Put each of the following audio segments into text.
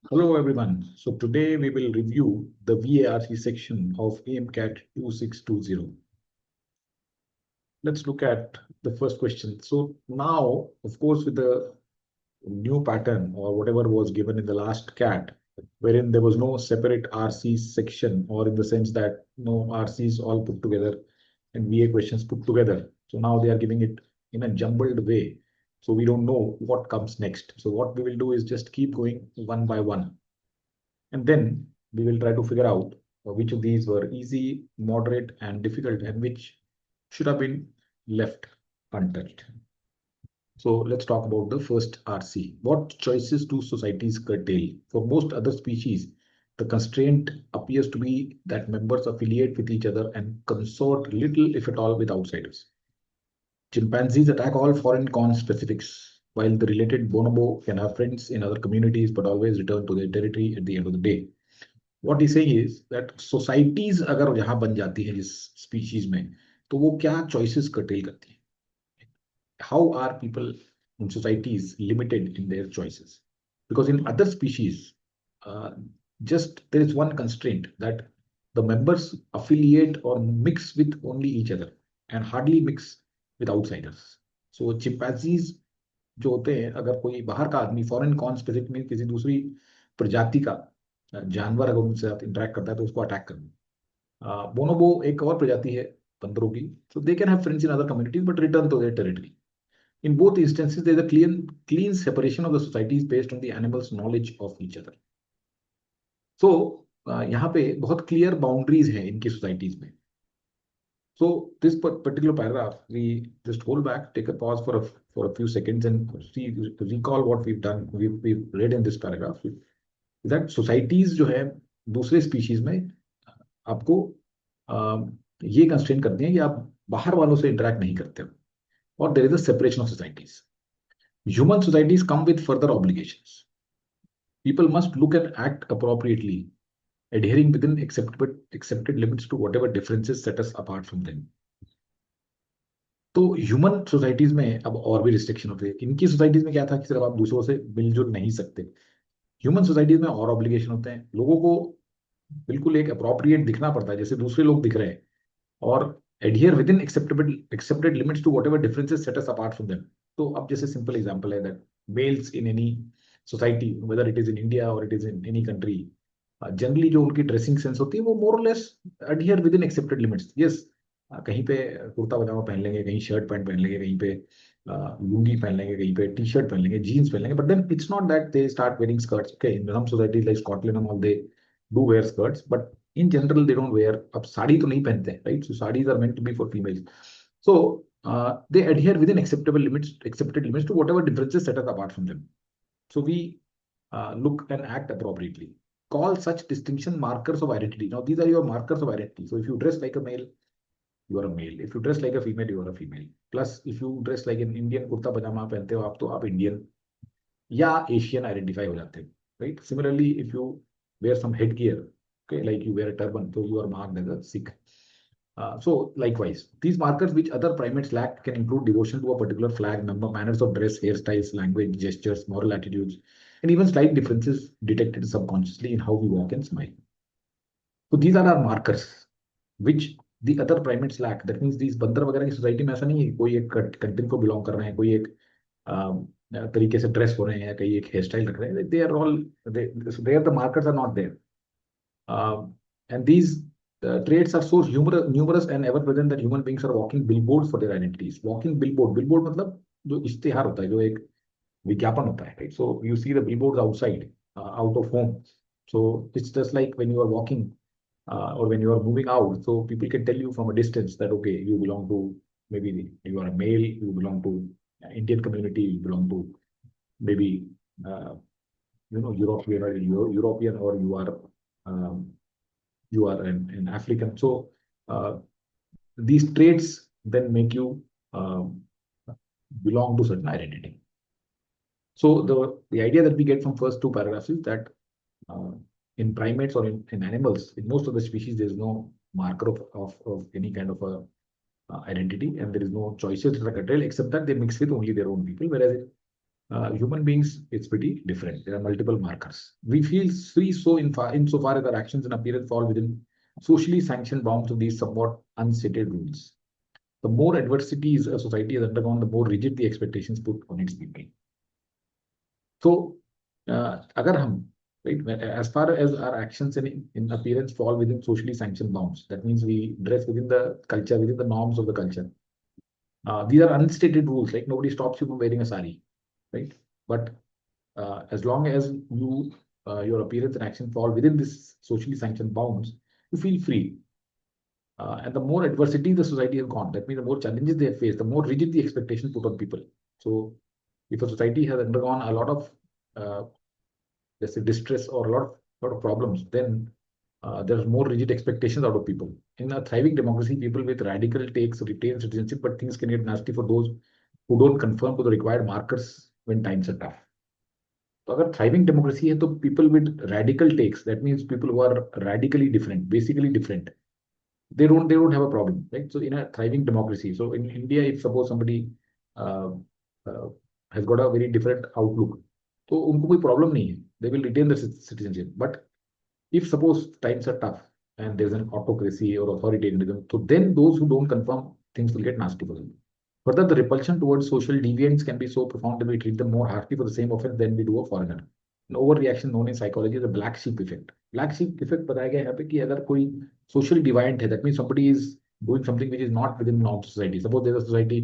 Hello everyone. So today we will review the VARC section of AMCAT 2620. Let's look at the first question. So now, of course, with the new pattern or whatever was given in the last CAT, wherein there was no separate RC section, or in the sense that no RCs all put together and VA questions put together. So now they are giving it in a jumbled way. So we don't know what comes next. So what we will do is just keep going one by one. And then we will try to figure out which of these were easy, moderate, and difficult, and which should have been left untouched. So let's talk about the first RC. What choices do societies curtail? For most other species, the constraint appears to be that members affiliate with each other and consort little, if at all, with outsiders. Chimpanzees attack all foreign conspecifics, while the related bonobo can have friends in other communities but always return to their territory at the end of the day. What he's saying is that societies अगर यहाँ बन जाती है जिस species में, तो वो क्या choices curtail करती है? How are people in societies limited in their choices? Because in other species, just there is one constraint that the members affiliate or mix with only each other and hardly mix with outsiders. So chimpanzees जो होते हैं, अगर कोई बाहर का आदमी foreign cone specific में किसी दूसरी प्रजाति का जानवर अगर उनसे साथ इंटरेक्ट करता है तो उसको अटैक करना. बोनोबो एक और प्रजाति है बंदरों की, so they can have friends in other communities but return to their territory. In both instances, there is a clean separation of the societies based on the animals' knowledge of each other. So यहाँ पे बहुत clear boundaries हैं इनकी societies में. So this particular paragraph, we just hold back, take a pause for a few seconds and recall what we've done. We've read in this paragraph that societies जो है दूसरे species में आपको ये constraint करती हैं कि आप बाहर वालों से interact नहीं करते हो, or there is a separation of societies. Human societies come with further obligations. People must look and act appropriately, adhering within accepted limits to whatever differences set us apart from them. तो human societies में अब और भी restriction होते हैं. इनकी societies में क्या था कि सिर्फ आप दूसरों से मिलजुल नहीं सकते. ह्यूमन सोसाइटीज में और ऑब्लिगेशन होते हैं. लोगों को बिल्कुल एक अप्रोप्रिएट दिखना पड़ता है जैसे दूसरे लोग दिख रहे हैं, और adhere within accepted limits to whatever differences set us apart from them. तो अब जैसे सिंपल एग्जांपल है that males in any society, whether it is in India or it is in any country, generally जो उनकी dressing sense होती है वो more less adhere within accepted limits. Yes, कहीं पे कुर्ता पजामा पहन लेंगे, कहीं शर्ट पैंट पहन लेंगे, कहीं पे लुंगी पहन लेंगे, कहीं पे टी शर्ट पहन लेंगे, जीन्स पहन लेंगे, but then it's not that they start wearing skirts. Okay, in some societies like Scotland and all they do wear skirts, but in general they don't wear. अब साड़ी तो नहीं पहनते हैं, right? So sarees are meant to be for females. So they adhere within accepted limits to whatever differences set us apart from them. So we look and act appropriately. Call such distinction markers of identity. Now these are your markers of identity. So if you dress like a male, you are a male. If you dress like a female, you are a female. Plus if you dress like an Indian, kurta पजामा पहनते हो आप, तो आप Indian या Asian identify हो जाते हैं, right? Similarly, if you wear some headgear, okay, like you wear a turban, so you are marked as a Sikh. So likewise, these markers which other primates lack can include devotion to a particular flag, number, manners of dress, hairstyles, language, gestures, moral attitudes, and even slight differences detected subconsciously in how we walk and smile. So these are our markers which the other primates lack. That means these बंदर वगैरह की society में ऐसा नहीं है कि कोई एक कंट्री को बिलोंग कर रहे हैं, कोई एक तरीके से ड्रेस हो रहे हैं या कहीं एक हेयर स्टाइल रख रहे हैं. They are all there the markers are not there, and these traits are so numerous and ever present that human beings are walking billboards for their identities. Walking billboard मतलब जो इश्तेहार होता है, जो एक विज्ञापन होता है, right? So you see the billboards outside, out of home. So it's just like when you are walking or when you are moving out, so people can tell you from a distance that okay, you belong to, maybe you are a male, you belong to Indian community, you belong to maybe European, or you are an African. So these traits then make you belong to certain identity. So the idea that we get from first two paragraphs is that in primates or in animals, in most of the species, there is no marker of any kind of a identity, and there is no choices that are curtailed except that they mix with only their own people. Whereas human beings, it's pretty different. There are multiple markers. We feel free so insofar as our actions and appearance fall within socially sanctioned bounds of these somewhat unstated rules. The more adversities a society has undergone, the more rigid the expectations put on its people. So, agar hum, right, as far as our actions in appearance fall within socially sanctioned bounds, that means we dress within the culture, within the norms of the culture. These are unstated rules, like nobody stops you from wearing a sari, right? But as long as your appearance and action fall within this socially sanctioned bounds, you feel free. And the more adversity the society has gone, that means the more challenges they have faced, the more rigid the expectation put on people. So if a society has undergone a lot of, let's say, distress or a lot of problems, then there's more rigid expectations out of people. In a thriving democracy, people with radical takes retain citizenship, but things can get nasty for those who don't conform to the required markers when times are tough. तो अगर thriving democracy है तो people with radical takes, that means people who are radically different, basically different, they don't have a problem, right? So in a thriving democracy, so in India, if suppose somebody uh, uh, has got a very different outlook, तो उनको कोई problem नहीं है, they will retain the citizenship. But if suppose times are tough and there's an autocracy or authoritarianism, so then those who don't conform, things will get nasty for them. Further, the repulsion towards social deviants can be so profound that we treat them more harshly for the same offense than we do a foreigner. An overreaction known in psychology as the black sheep effect. Black sheep effect बताया गया है यहाँ पे कि अगर कोई social deviant है, that means somebody is doing something which is not within norm society. Suppose there's a society,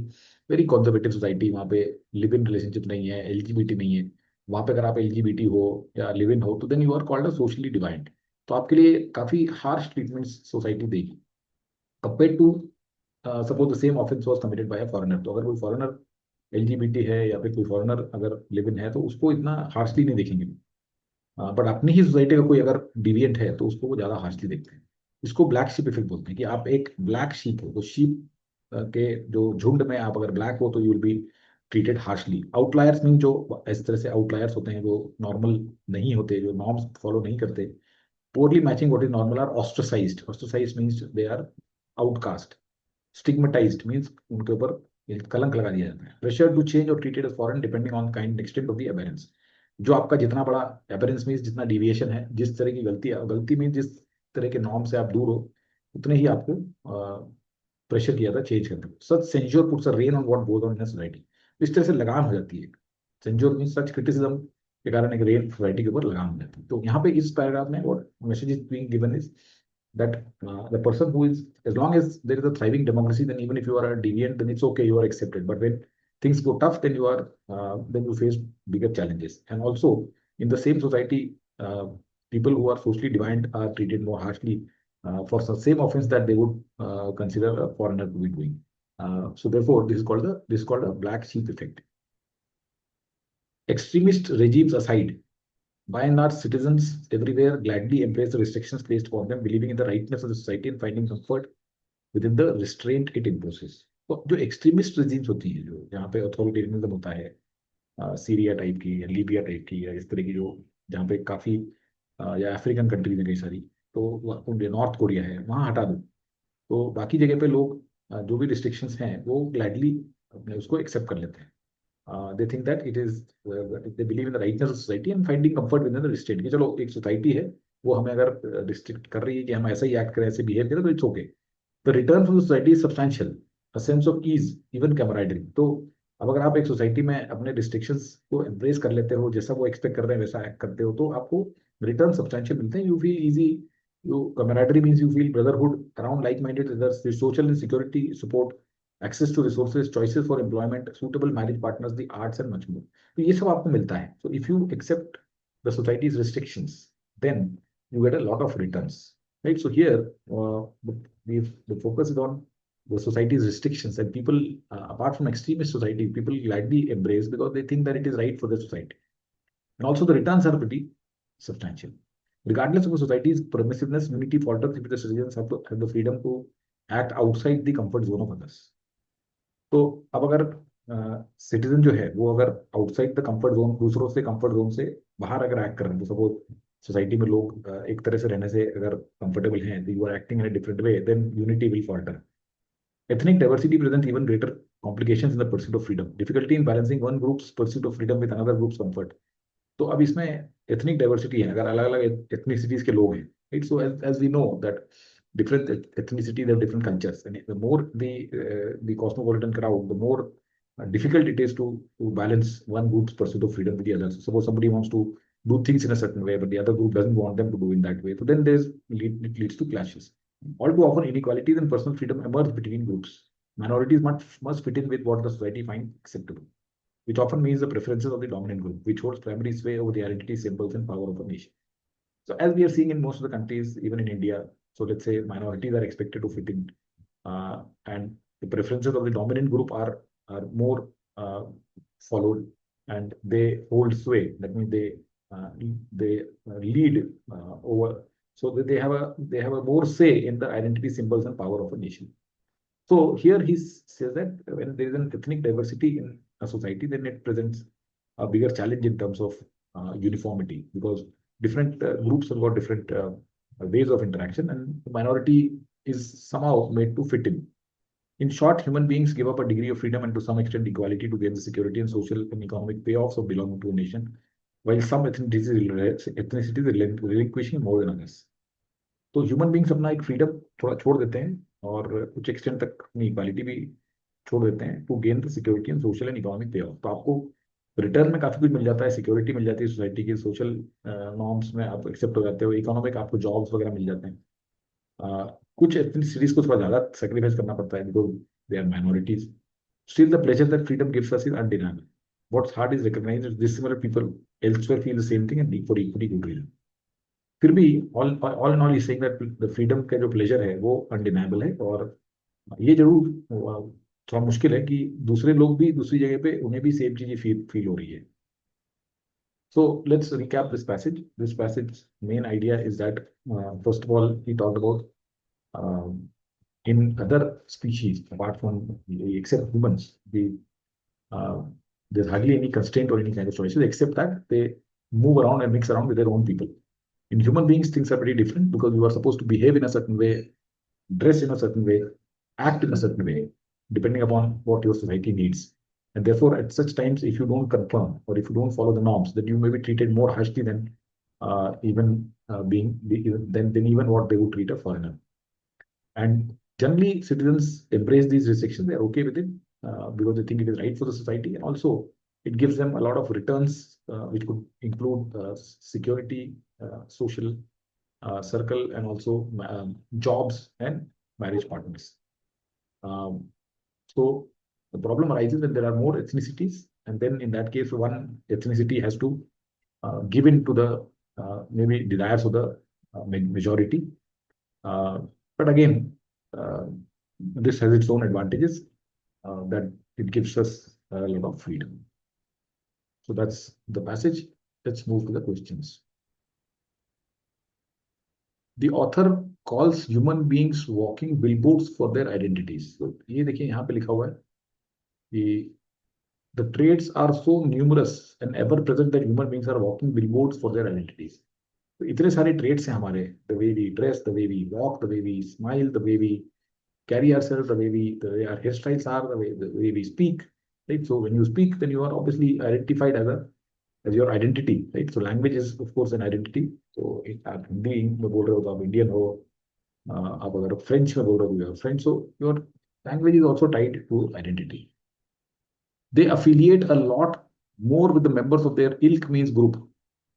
very conservative society, वहाँ पे live in relationship नहीं है, LGBT नहीं है, वहाँ पे अगर आप LGBT हो या live in हो, तो then you are called a socially deviant. तो आपके लिए काफी harsh treatments society देगी. Compared to suppose the same offence was committed by a foreigner, तो अगर कोई फॉरेनर एलजीबीटी है या फिर कोई फॉरेनर अगर लिव इन है तो उसको इतना हार्शली नहीं देखेंगे. बट अपनी ही सोसाइटी का कोई अगर डिविएंट है तो उसको वो ज्यादा हार्शली देखते हैं. इसको ब्लैक शीप इफेक्ट बोलते हैं कि आप एक ब्लैक शीप हो, तो शीप के जो झुंड में आप अगर ब्लैक हो तो you will be treated harshly. Outliers mean जो इस तरह से आउटलायर्स होते हैं, जो नॉर्मल नहीं होते, जो नॉर्म्स फॉलो नहीं करते, poorly matching what is normal, are ostracised. Ostracised means they are outcast. Stigmatised means उनके ऊपर कलंक लगा दिया जाता है. प्रेशर टू चेंज और treated as foreign depending on kind extent of the aberrance. जो आपका जितना बड़ा एबेरेंस मीन्स जितना डिविएशन है, जिस तरह की गलती मीन्स जिस तरह के नॉर्म से आप दूर हो, उतने ही आपको प्रेशर किया था चेंज करने को. Such censure puts a rain on what goes on in society. इस तरह से लगाम हो जाती है. सेंज्योर मीन्स सच क्रिटिसिज्म के कारण एक रेन सोसाइटी के ऊपर लगाम हो जाती है. तो यहाँ पे इस पैराग्राफ में what message is being given is that the person who is, as long as there is a thriving democracy, then even if you are a deviant, then it's okay, you are accepted. But when things go tough, then then you face bigger challenges. And also in the same society, people who are socially deviant are treated more harshly for the same offense that they would consider a foreigner to be doing. So therefore, this is called a black sheep effect. Extremist regimes aside, by and large, citizens everywhere gladly embrace the restrictions placed upon them, believing in the rightness of the society and finding comfort within the restraint it imposes. तो जो extremist regimes होती हैं, जो जहाँ पे authoritarianism होता है, Syria type की या लीबिया टाइप की या इस तरह की, जो जहाँ पे काफी या अफ्रीकन कंट्रीज में कई सारी, तो नॉर्थ कोरिया है, वहाँ हटा दो, तो बाकी जगह पे लोग जो भी रिस्ट्रिक्शंस हैं वो ग्लैडली उसको एक्सेप्ट कर लेते हैं. They think that it is they believe in the rightness of society and finding comfort within the restraint. कि चलो एक सोसाइटी है, वो हमें अगर रिस्ट्रिक्ट कर रही है कि हम ऐसा ही एक्ट करें, ऐसे बिहेव करें, तो it's okay. The return from society is substantial, a sense of ease, even camaraderie. तो अब अगर आप एक सोसाइटी में अपने रिस्ट्रिक्शंस को एम्ब्रेस कर लेते हो, जैसा वो एक्सपेक्ट कर रहे हैं वैसा एक्ट करते हो, तो आपको रिटर्न सब्सटैंशियल मिलते हैं. You feel easy, you camaraderie means you feel brotherhood around like minded others, social and security support, access to resources, choices for employment, suitable marriage partners, the arts and much more. तो ये सब आपको मिलता है. So if you accept the society's restrictions, then you get a lot of returns, right? So here the focus is on the society's restrictions, and people, apart from extremist society, people gladly embrace because they think that it is right for the society, and also the returns are pretty substantial. Regardless of a society's permissiveness, unity falters if the citizens have the freedom to act outside the comfort zone of others. तो अब अगर citizen जो है वो अगर outside the comfort zone, दूसरों से comfort zone से बाहर अगर एक्ट कर रहे हैं, तो सपोज सोसाइटी में लोग एक तरह से रहने से अगर कंफर्टेबल हैं, you are acting in a different way, then unity will falter. Ethnic diversity present even greater complications in the pursuit of freedom, difficulty in balancing one group's pursuit of freedom with another group's comfort. तो अब इसमें ethnic diversity है, अगर अलग अलग ethnicities के लोग हैं, right? So as we know that different ethnicities have different cultures, and the more the cosmopolitan crowd, the more difficult it is to balance one group's pursuit of freedom with the others. Suppose somebody wants to do things in a certain way, but the other group doesn't want them to do in that way, so then it leads to clashes. All too often, inequalities and personal freedom emerge between groups. Minorities must fit in with what the society finds acceptable, which often means the preferences of the dominant group, which holds primary sway over the identity, symbols, and power of a nation. So as we are seeing in most of the countries, even in India, so let's say minorities are expected to fit in, and the preferences of the dominant group are more followed, and they hold sway. That means they lead over. So that they have a more say in the identity, symbols, and power of a nation. So here he says that when there is an ethnic diversity in a society, then it presents a bigger challenge in terms of uniformity, because different groups have got different ways of interaction, and the minority is somehow made to fit in. In short, human beings give up a degree of freedom and to some extent equality to gain the security and social and economic payoffs of belonging to a nation, while some ethnicities relinquishing more than others. तो human beings अपना एक freedom थोड़ा छोड़ देते हैं और कुछ extent तक अपनी इक्वालिटी भी छोड़ देते हैं to gain the security and social and economic pay off. तो आपको रिटर्न में काफी कुछ मिल जाता है, सिक्योरिटी मिल जाती है सोसाइटी की, सोशल नॉर्म्स में आप एक्सेप्ट हो जाते हो, इकोनॉमिक आपको जॉब्स वगैरह मिल जाते हैं. कुछ एथनिसिटीज को थोड़ा ज्यादा सेक्रीफाइस करना पड़ता है because they are minorities. Still, the pleasure that freedom gives us is undeniable. What's hard is recognizing that dissimilar people elsewhere feel the same thing and for equally good reason. फिर भी all in all is saying that the freedom का जो pleasure है वो undeniable है, और ये जरूर थोड़ा मुश्किल है कि दूसरे लोग भी दूसरी जगह पे उन्हें भी सेम चीजें फील हो रही है. So let's recap this passage. This passage main idea is that first of all he talked about in other species apart from except humans, there's hardly any constraint or any kind of choices except that they move around and mix around with their own people. In human beings, things are pretty different because you are supposed to behave in a certain way, dress in a certain way, act in a certain way, depending upon what your society needs. And therefore, at such times, if you don't conform or if you don't follow the norms, then you may be treated more harshly than than even what they would treat a foreigner. And generally, citizens embrace these restrictions; they are okay with it because they think it is right for the society. And also, it gives them a lot of returns, which could include security, social circle, and also jobs and marriage partners. So the problem arises when there are more ethnicities, and then in that case, one ethnicity has to give in to the maybe desires of the majority. But again, this has its own advantages that it gives us a lot of freedom. So that's the passage. Let's move to the questions. The author calls human beings walking billboards for their identities. So ये देखिए यहाँ पे लिखा हुआ है कि the traits are so numerous and ever present that human beings are walking billboards for their identities. तो इतने सारे traits हैं हमारे, the way we dress, the way we walk, the way we smile, the way we carry ourselves, the way our hairstyles are, the way we speak. Right? So when you speak, then you are obviously identified as your identity, right? So language is of course an identity. So आप हिंदी में बोल रहे हो तो आप Indian हो, आप अगर फ्रेंच में बोल रहे हो तो French. So your language is also tied to identity. They affiliate a lot more with the members of their ilk, means group.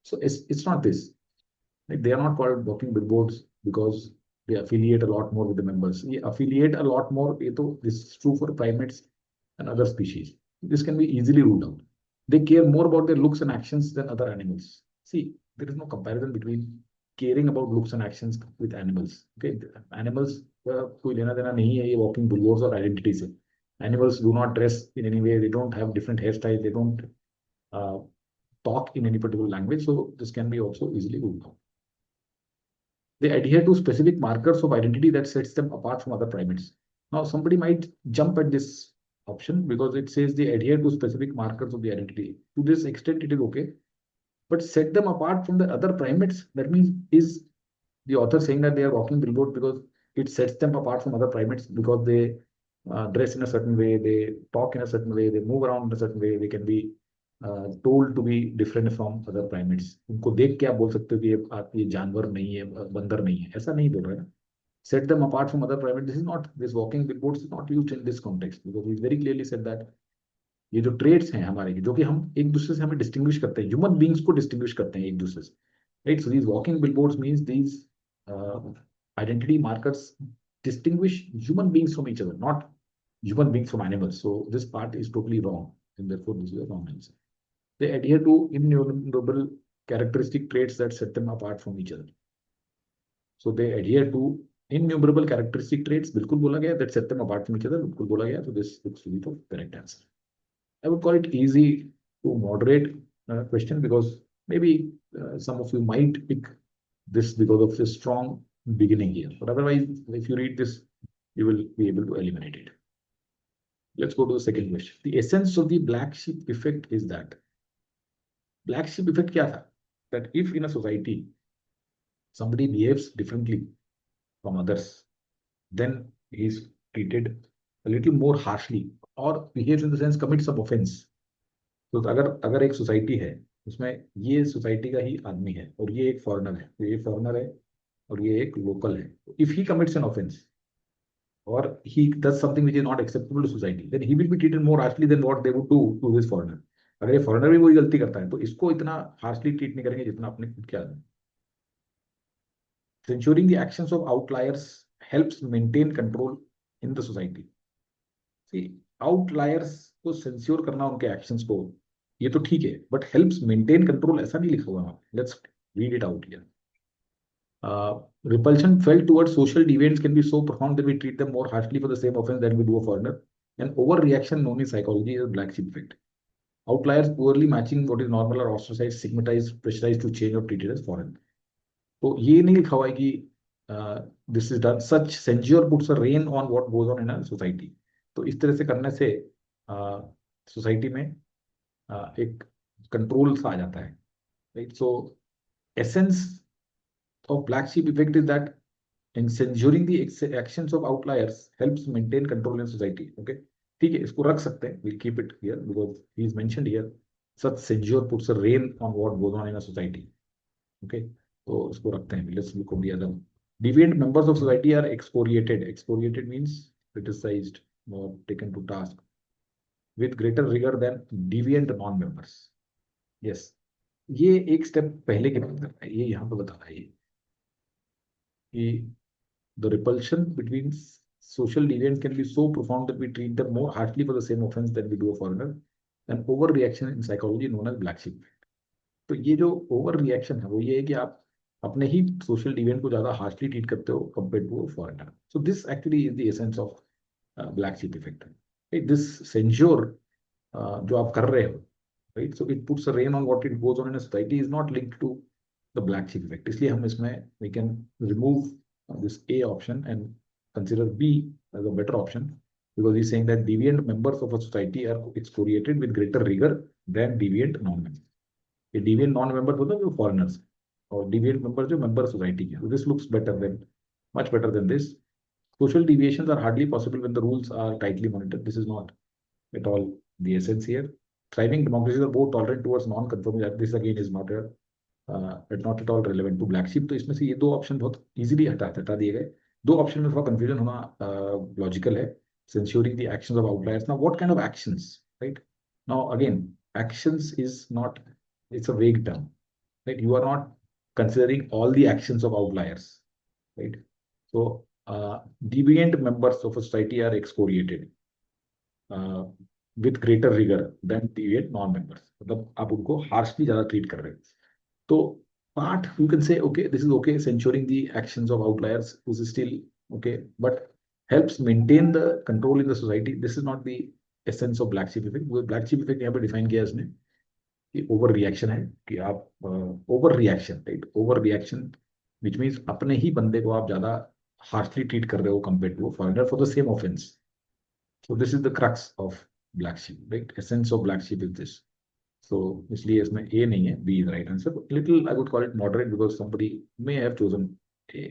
So it's not this. Like they are not called walking billboards because they affiliate a lot more with the members. They affiliate a lot more. This is true for primates and other species. This can be easily ruled out. They care more about their looks and actions than other animals. See, there is no comparison between caring about looks and actions with animals. Okay, animals कोई लेना देना नहीं है ये walking billboards or identities से. Animals do not dress in any way. They don't have different hairstyles. They don't talk in any particular language. So this can be also easily ruled out. They adhere to specific markers of identity that sets them apart from other primates. Now, somebody might jump at this option because it says they adhere to specific markers of the identity. To this extent, it is okay. But set them apart from the other primates, that means is the author saying that they are walking billboard because it sets them apart from other primates because they dress in a certain way, they talk in a certain way, they move around in a certain way, they can be told to be different from other primates. उनको देख के आप बोल सकते हो कि ये जानवर नहीं है, बंदर नहीं है, ऐसा नहीं बोल रहे ना. Set them apart from other primates. This is not, this walking billboards is not used in this context because we very clearly said that ये जो ट्रेड्स हैं हमारे जो कि हम एक दूसरे से हमें डिस्टिंग्विश करते हैं, ह्यूमन बींग्स को डिस्टिंग्विश करते हैं एक दूसरे से, right. So these walking billboards means these identity markers distinguish human beings from each other, not human beings from animals. So this part is totally wrong, and therefore this is a wrong answer. They adhere to innumerable characteristic traits that set them apart from each other. So they adhere to innumerable characteristic traits. बिल्कुल बोला गया that set them apart from each other. बिल्कुल बोला गया. So this looks to be the correct answer. I would call it easy to moderate question because maybe some of you might pick this because of the strong beginning here. But otherwise, if you read this, you will be able to eliminate it. Let's go to the second question. The essence of the black sheep effect is that. Black sheep effect क्या था? That if in a society somebody behaves differently from others, then he is treated a little more harshly or behaves in the sense commits some offense. तो अगर एक society है उसमें ये society का ही आदमी है और ये एक फॉरेनर है, तो ये फॉरेनर है और ये एक लोकल है, if he commits an offence और he does something which is not acceptable to society, then he will be treated more harshly than what they would do to this foreigner. अगर ये foreigner भी वही गलती करता है तो इसको इतना हार्शली ट्रीट नहीं करेंगे जितना अपने खुद के आदमी. Censuring the actions of outliers helps maintain control in the society. See, outliers को सेंस्योर करना उनके एक्शंस को, ये तो ठीक है, बट हेल्प्स मेंटेन कंट्रोल ऐसा नहीं लिखा हुआ है. Let's read it out here. Repulsion felt towards social deviants can be so profound that we treat them more harshly for the same offense than we do a foreigner. An overreaction known in psychology as black sheep effect. Outliers poorly matching what is normal or ostracized, stigmatized, pressurized to change or treated as foreign. तो ये नहीं लिखा हुआ है कि this is done such censure puts a rain on what goes on in a society. तो इस तरह से करने से सोसाइटी में एक कंट्रोल सा आ जाता है, right. So essence of black sheep effect is that in censuring the actions of outliers helps maintain control in society. Okay, ठीक है, इसको रख सकते हैं. We'll keep it here because he is mentioned here. Such censure puts a rein on what goes on in a society. Okay, तो इसको रखते हैं. Let's look at the other. Deviant members of society are excoriated. Excoriated means criticized or taken to task with greater rigor than deviant non-members. Yes, ये एक step पहले की बात करता है. ये यहाँ पे बता रहा है कि the repulsion between social deviants can be so profound that we treat them more harshly for the same offense than we do a foreigner. An overreaction in psychology known as black sheep. तो ये जो over reaction है वो ये है कि आप अपने ही सोशल डिविएंट को ज्यादा हार्शली ट्रीट करते हो compare to foreigner. So this actually is the essence of black sheep effect. This censure जो आप कर रहे हो, right, so it puts a rain on what it goes on in a society is not linked to the black sheep effect. इसलिए हम इसमें we can remove this A option and consider B as a better option because he's saying that deviant members of a society are excoriated with greater rigor than deviant non-members. A deviant non-member होता है जो foreigners और deviant member जो member society के. So this looks better than, much better than this. Social deviations are hardly possible when the rules are tightly monitored. This is not at all the essence here. Thriving democracies are both tolerant towards non-conformity. This again is not a not at all relevant to black sheep. तो इसमें से ये दो option बहुत easily हटा दिए गए. दो ऑप्शन में थोड़ा कंफ्यूजन होना लॉजिकल है. Censuring the actions of outliers. Now what kind of actions, right? Now again actions is not, it's a vague term, right? You are not considering all the actions of outliers, right? So deviant members of a society are excoriated with greater rigor than deviant non-members. मतलब आप उनको harshly ज्यादा treat कर रहे हैं. So part you can say, okay, this is okay, censuring the actions of outliers, this is still okay, but helps maintain the control in the society. This is not the essence of black sheep effect. Black sheep effect यहाँ पे define किया इसने कि over reaction है, कि आप over reaction, right, over reaction which means अपने ही बंदे को आप ज्यादा हार्शली ट्रीट कर रहे हो compare to foreigner for the same offence. So this is the crux of black sheep, right? Essence of black sheep is this. So इसलिए इसमें A नहीं है, B is the right answer. Little I would call it moderate because somebody may have chosen A.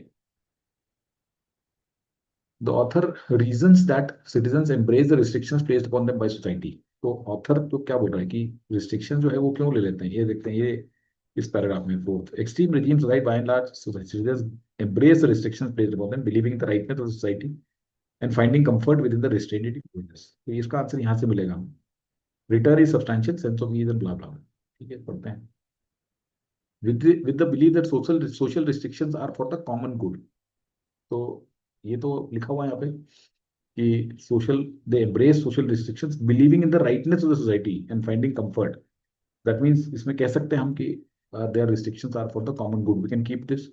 The author reasons that citizens embrace the restrictions placed upon them by society. तो author तो क्या बोल रहा है कि restriction जो है वो क्यों ले लेते हैं, ये देखते हैं, ये इस पैराग्राफ में fourth, extreme regimes society by and large citizens embrace the restrictions placed upon them, believing in the rightness of society and finding comfort within the restraint it imposes. तो इसका आंसर यहाँ से मिलेगा, return is substantial sense of ease and blah blah. ठीक है, पढ़ते हैं. With the belief that social restrictions are for the common good. तो ये तो लिखा हुआ है यहाँ पे कि social they embrace social restrictions believing in the rightness of the society and finding comfort. That means इसमें कह सकते हैं हम कि their restrictions are for the common good. We can keep this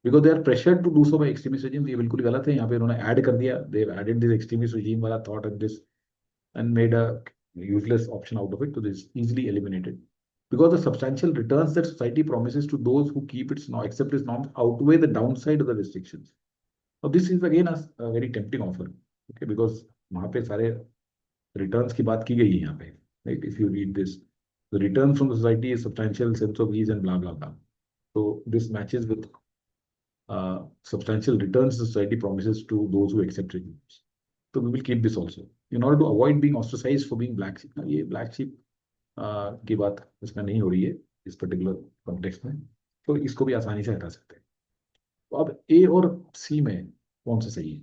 because they are pressured to do so by extremist regime. ये बिल्कुल गलत है, यहाँ पे उन्होंने ऐड कर दिया, they have added this extremist regime वाला thought and this and made a useless option out of it, so this is easily eliminated. Because the substantial returns that society promises to those who keep its accept its norms outweigh the downside of the restrictions. Now this is again a very tempting offer, okay, because वहाँ पे सारे returns की बात की गई है यहाँ पे, right? If you read this, the return from the society is substantial sense of ease and blah blah blah. So this matches with substantial returns the society promises to those who accept it. So we will keep this also in order to avoid being ostracized for being black sheep. ये black sheep की बात इसमें नहीं हो रही है इस particular context में, तो इसको भी आसानी से हटा सकते हैं. तो अब ए और सी में कौन सा सही है?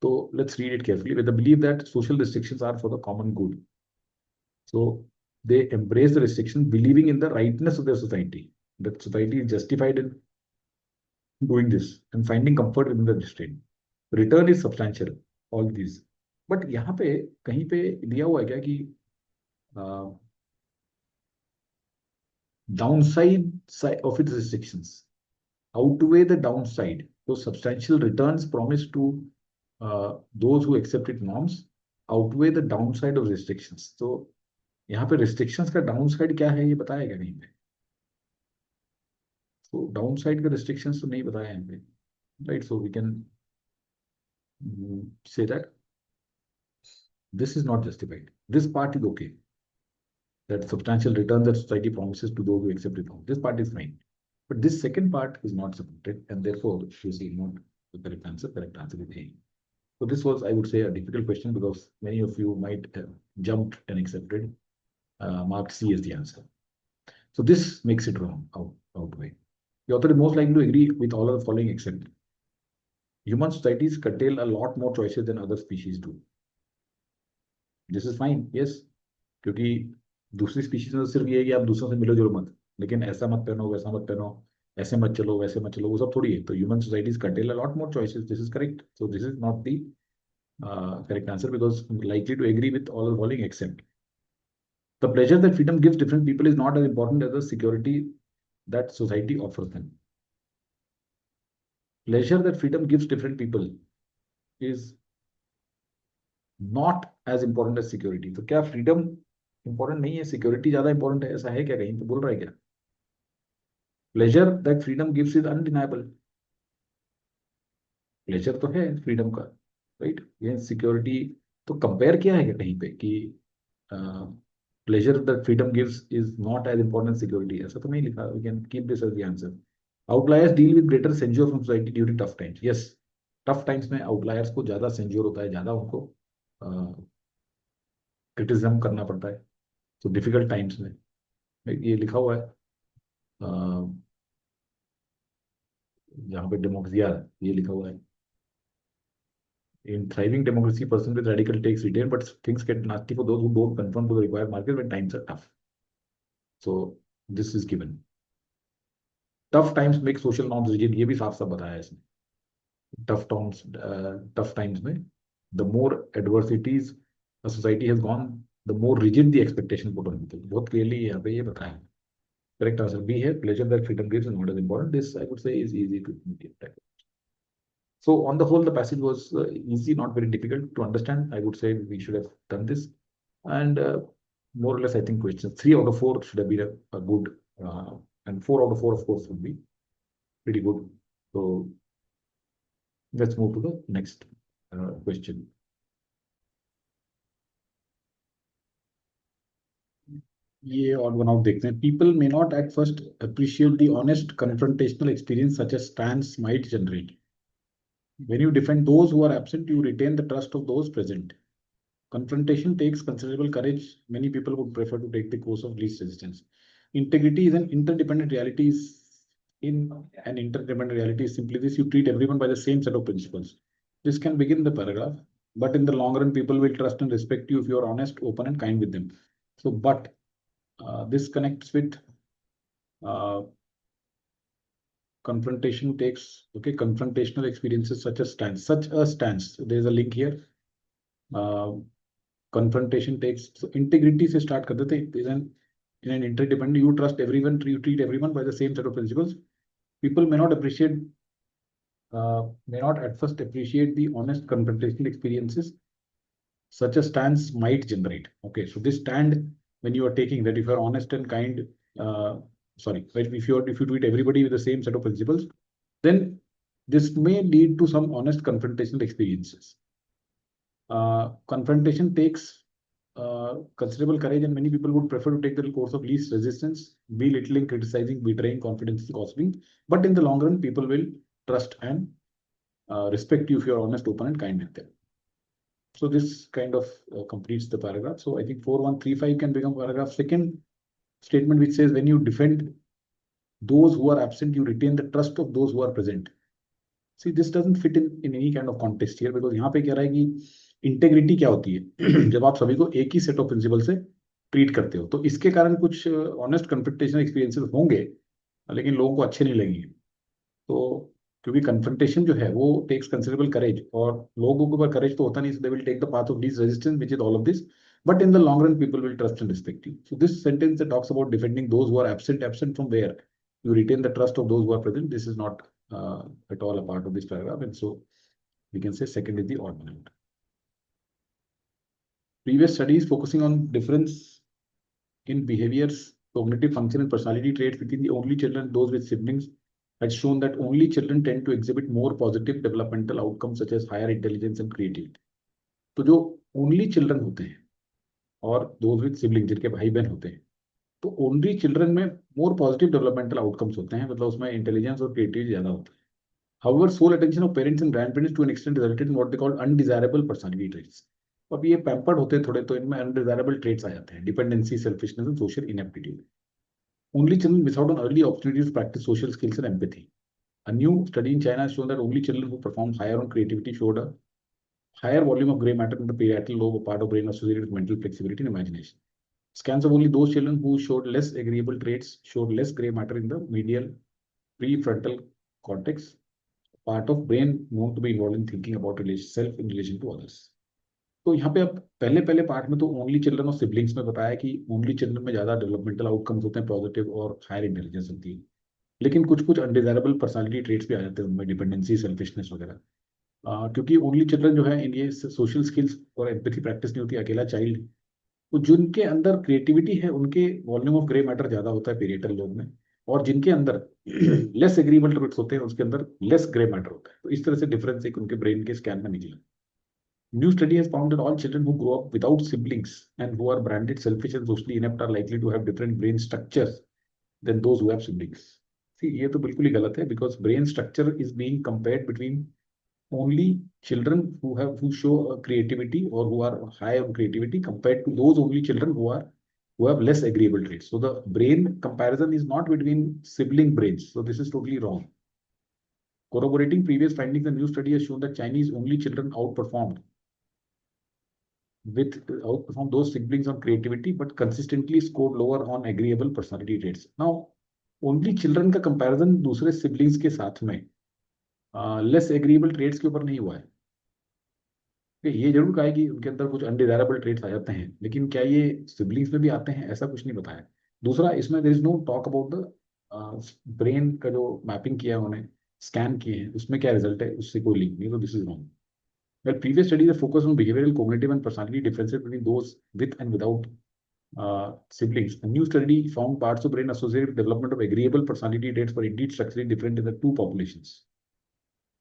तो let's read it carefully. With the believe that social restrictions are for the common good, so they embrace the restriction believing in the rightness of their society, that society is justified in doing this and finding comfort within the restraint. Return is substantial, all these. But यहाँ पे कहीं पे दिया हुआ है क्या कि downside of its restrictions outweigh the downside. So substantial returns promised to those who accept its norms outweigh the downside of restrictions. So यहाँ पे restrictions का downside क्या है ये बताया क्या नहीं पे? So downside का restrictions तो नहीं बताया यहाँ पे, right? So we can say that this is not justified. This part is okay. That substantial return that society promises to those who accept it. This part is fine. But this second part is not supported, and therefore, you see, not the correct answer. Correct answer is A. So this was, I would say, a difficult question because many of you might have jumped and accepted marked C as the answer. So this makes it wrong outweigh. The author is most likely to agree with all of the following except human societies curtail a lot more choices than other species do. This is fine, yes, क्योंकि दूसरी species में सिर्फ ये है कि आप दूसरों से मिलो जुलो मत, लेकिन ऐसा मत पहनो, वैसा मत पहनो, ऐसे मत चलो, वैसे मत चलो, वो सब थोड़ी है. तो human societies curtail a lot more choices. This is correct. So this is not the correct answer because I'm likely to agree with all the following except the pleasure that freedom gives different people is not as important as the security that society offers them. Pleasure that freedom gives different people is not as important as security. तो क्या freedom important नहीं है, security ज्यादा important है, ऐसा है क्या? कहीं तो बोल रहा है क्या? Pleasure that freedom gives is undeniable. Pleasure तो है freedom का, right? ये security तो compare किया है क्या कहीं पे कि pleasure that freedom gives is not as important as security? ऐसा तो नहीं लिखा. We can keep this as the answer. Outliers deal with greater censure from society during tough times. Yes, tough times में outliers को ज्यादा censure होता है, ज्यादा उनको क्रिटिसिज्म करना पड़ता है. तो डिफिकल्ट टाइम्स में ये लिखा हुआ है यहाँ पे डेमोक्रेसी, ये लिखा हुआ है in thriving democracy person with radical takes retain but things get nasty for those who don't conform to the required market when times are tough. So this is given. Tough times make social norms rigid, ये भी साफ साफ बताया है इसमें. Tough times में the more adversities a society has gone, the more rigid the expectation put on people. बहुत clearly यहाँ पे ये बताया है. Correct answer B है. Pleasure that freedom gives is not as important. This I would say is easy to tackle. So on the whole, the passage was easy, not very difficult to understand. I would say we should have done this, and more or less, I think questions 3 out of 4 should have been a good, and 4 out of 4, of course, would be pretty good. So let's move to the next question. ये और बनाओ देखते हैं. People may not at first appreciate the honest confrontational experience such as stance might generate. When you defend those who are absent, you retain the trust of those present. Confrontation takes considerable courage. Many people would prefer to take the course of least resistance. Integrity is an interdependent reality. In an interdependent reality is simply this: you treat everyone by the same set of principles. This can begin the paragraph, but in the long run, people will trust and respect you if you are honest, open, and kind with them. So, but this connects with confrontation takes, okay, confrontational experiences such a stance. There's a link here. Confrontation takes, so integrity se start kar dete. In an interdependent, you trust everyone, you treat everyone by the same set of principles. People may not at first appreciate the honest confrontational experiences such a stance might generate. Okay, so this stand, when you are taking that, if you are honest and kind, if you treat everybody with the same set of principles, then this may lead to some honest confrontational experiences. Confrontation takes considerable courage, and many people would prefer to take the course of least resistance, belittling, criticizing, betraying, confidence, gossiping. But in the long run, people will trust and respect you if you are honest, open, and kind with them. So this kind of completes the paragraph. So I think 4135 can become paragraph. Second statement, which says when you defend those who are absent, you retain the trust of those who are present. See, this doesn't fit in any kind of context here, because यहाँ पे कह रहा है कि integrity क्या होती है जब आप सभी को एक ही सेट ऑफ प्रिंसिपल से ट्रीट करते हो, तो इसके कारण कुछ ऑनेस्ट कन्फ्रंटेशन एक्सपीरियंसेस होंगे, लेकिन लोगों को अच्छे नहीं लगेंगे। तो क्योंकि कन्फ्रंटेशन जो है वो टेक्स कंसिडरेबल करेज, और लोगों के ऊपर करेज तो होता नहीं, they will take the path of least resistance, which is all of this, but in the long run people will trust and respect you. So this sentence that talks about defending those who are absent from where you retain the trust of those who are present, this is not at all a part of this paragraph, and so we can say second is the odd one out. Previous studies focusing on difference in behaviors, cognitive function, and personality traits between the only children and those with siblings had shown that only children tend to exhibit more positive developmental outcomes such as higher intelligence and creativity. तो जो only children होते हैं और those with siblings जिनके भाई बहन होते हैं, तो only children में more positive developmental outcomes होते हैं, मतलब उसमें intelligence और creativity ज्यादा होता है. However, sole attention of parents and grandparents to an extent resulted in what they call undesirable personality traits. अब ये पैम्पर्ड होते हैं थोड़े, तो इनमें अनडिजायरेबल ट्रेट्स आ जाते हैं, dependency, selfishness and social ineptitude. Only children miss out on early opportunities to practice social skills and empathy. A new study in China has shown that only children who perform higher on creativity showed a higher volume of gray matter in the parietal lobe, a part of brain associated with mental flexibility and imagination. Scans of only those children who showed less agreeable traits showed less gray matter in the medial prefrontal cortex, part of brain known to be involved in thinking about self in relation to others. तो यहाँ पे अब पहले part में तो only children और siblings में बताया कि ओनली चिल्ड्रन में ज्यादा डेवलपमेंटल आउटकम्स होते हैं पॉजिटिव और हायर इंटेलिजेंस होती है, लेकिन कुछ अनडिजायरेबल पर्सनालिटी ट्रेट्स भी आ जाते हैं उनमें, डिपेंडेंसी, सेल्फिशनेस वगैरह. क्योंकि ओनली चिल्ड्रन जो है, इन ये सोशल स्किल्स और एम्पैथी प्रैक्टिस नहीं होती, अकेला चाइल्ड, तो जिनके अंदर क्रिएटिविटी है उनके वॉल्यूम ऑफ ग्रे मैटर ज्यादा होता है पेरिएटल लोब में, और जिनके अंदर लेस एग्रीएबल ट्रेट्स होते हैं उसके अंदर लेस ग्रे मैटर होता है. तो इस तरह से डिफरेंस एक उनके ब्रेन के स्कैन में निकला. New study has found that all children who grow up without siblings and who are branded selfish and socially inept are likely to have different brain structures than those who have siblings. See, ये तो बिल्कुल ही गलत है, because brain structure is being compared between only children who show creativity or who are high on creativity compared to those only children who have less agreeable traits. So the brain comparison is not between sibling brains. So this is totally wrong. Corroborating previous findings, the new study has shown that Chinese only children outperform those siblings on creativity, but consistently scored lower on agreeable personality traits. Now, only children का comparison दूसरे siblings के साथ में less agreeable traits के ऊपर नहीं हुआ है. ये जरूर कहा है कि उनके अंदर कुछ अनडिजायरेबल ट्रेट्स आ जाते हैं, लेकिन क्या ये सिबलिंग्स में भी आते हैं, ऐसा कुछ नहीं बताया. दूसरा, इसमें there is no talk about the brain का जो मैपिंग किया है उन्होंने, स्कैन किए हैं, उसमें क्या रिजल्ट है, उससे कोई लिंक नहीं. तो this is wrong. Well, previous studies have focused on behavioral, cognitive, and personality differences between those with and without siblings. A new study found parts of brain associated with development of agreeable personality traits were indeed structurally different in the two populations.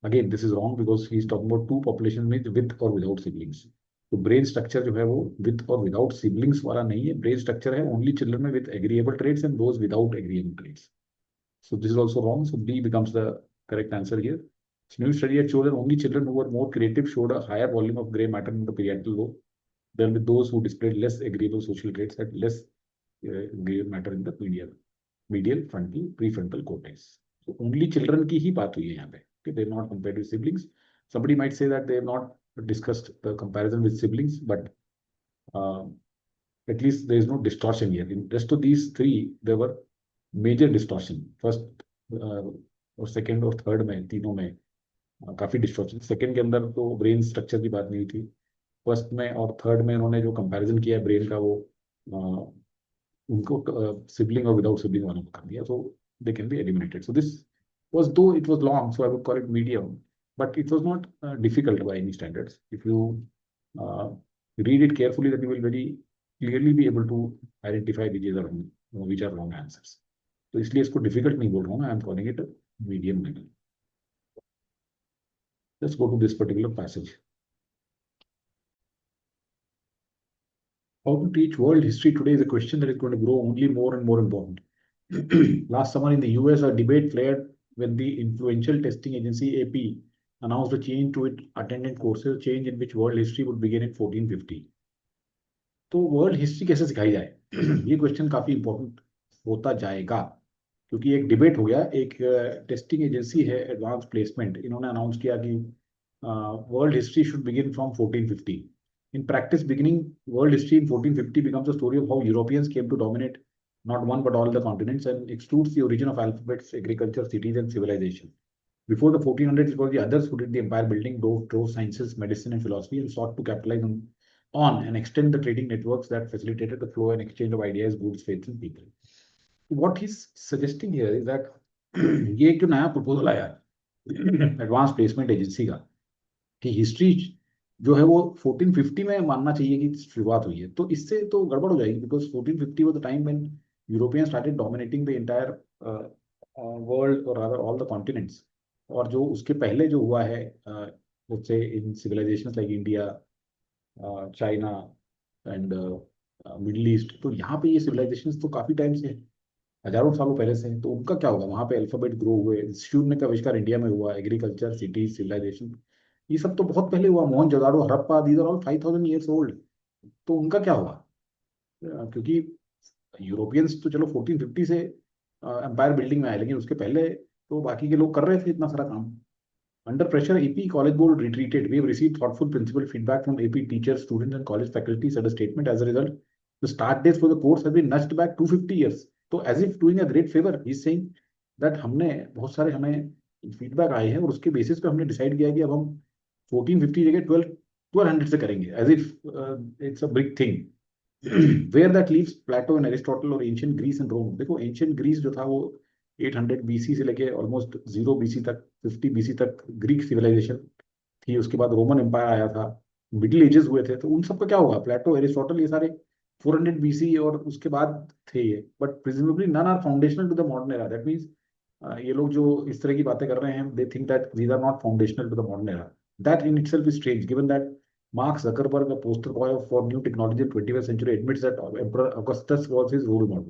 Again, this is wrong because he is talking about two populations में with or without siblings. तो brain structure जो है वो with or without siblings वाला नहीं है. Brain structure है only children में with agreeable traits and those without agreeable traits. So this is also wrong. So B becomes the correct answer here. New study had shown that only children who were more creative showed a higher volume of gray matter in the parietal lobe than with those who displayed less agreeable social traits had less gray matter in the medial frontal prefrontal cortex. So only children की ही बात हुई है यहाँ पे. Okay, they're not compared with siblings. Somebody might say that they have not discussed the comparison with siblings, but at least there is no distortion here. In rest of these three, there were major distortion. First और second और third में तीनों में काफी distortion. Second के अंदर तो brain structure की बात नहीं थी. फर्स्ट में और थर्ड में उन्होंने जो कंपैरिजन किया है ब्रेन का, वो उनको सिबलिंग और विदाउट सिबलिंग वालों को कर दिया. So they can be eliminated. So this was, though it was long, so I would call it medium, but it was not difficult by any standards. If you read it carefully, then you will very clearly be able to identify which are wrong answers. तो इसलिए इसको difficult नहीं बोल रहा हूँ, I am calling it a medium level. Let's go to this particular passage. How to teach world history today is a question that is going to grow only more and more important. Last summer in the US, a debate flared when the influential testing agency AP announced a change to its attendant courses, a change in which world history would begin in 1450. तो world history कैसे सिखाई जाए, ये question काफी important होता जाएगा, क्योंकि एक डिबेट हो गया. एक टेस्टिंग एजेंसी है एडवांस प्लेसमेंट, इन्होंने अनाउंस किया कि world history should begin from 1450. In practice, beginning world history in 1450 becomes a story of how Europeans came to dominate not one but all the continents and excludes the origin of alphabets, agriculture, cities, and civilization. Before the 1400s, it was the others who did the empire building, drove sciences, medicine, and philosophy, and sought to capitalize on and extend the trading networks that facilitated the flow and exchange of ideas, goods, faiths, and people. What he's suggesting here is that ये एक जो नया proposal आया advance placement agency का कि history जो है वो 1450 में मानना चाहिए कि शुरुआत हुई है, तो इससे तो गड़बड़ हो जाएगी. Because 1450 was the time when Europeans started dominating the entire world और रादर ऑल द कॉन्टिनेंट्स. और जो उसके पहले जो हुआ है उससे in civilisations like India, China and Middle East, तो यहाँ पे ये सिविलाइजेशंस तो काफी टाइम से, हजारों सालों पहले से हैं. तो उनका क्या होगा, वहां पे अल्फाबेट ग्रो हुए, इंस्टीट्यूट का आविष्कार इंडिया में हुआ, एग्रीकल्चर, सिटीज, सिविलाइजेशन, ये सब तो बहुत पहले हुआ. Mohenjodaro, Harappa, these are all 5000 years old. तो उनका क्या होगा, क्योंकि यूरोपियंस तो चलो 1450 से एम्पायर बिल्डिंग में आए, लेकिन उसके पहले तो बाकी के लोग कर रहे थे इतना सारा काम. Under pressure, AP College Board retreated. We have received thoughtful principal feedback from AP teachers, students, and college faculty, said a statement. As a result, the start dates for the course have been nudged back 250 years. So, as if doing a great favor, he's saying that हमने बहुत सारे हमें feedback आए हैं और उसके basis पे हमने डिसाइड किया कि अब हम 1450 जगह 1200 से करेंगे, as if it's a big thing. Where that leaves Plato and Aristotle और ancient Greece and Rome. देखो ancient Greece जो था वो 800 BC से लेके ऑलमोस्ट 0 BC तक, 50 BC तक ग्रीक सिविलाइजेशन थी. उसके बाद रोमन एम्पायर आया था, मिडिल एजेस हुए थे. तो उन सबका क्या होगा, प्लेटो, एरिस्टोटल, ये सारे 400 BC और उसके बाद थे ये. But presumably none are foundational to the modern era. That means ये लोग जो इस तरह की बातें कर रहे हैं, they think that these are not foundational to the modern era. That in itself is strange, given that Mark Zuckerberg, a poster boy for new technology in 21st century, admits that Emperor Augustus was his role model.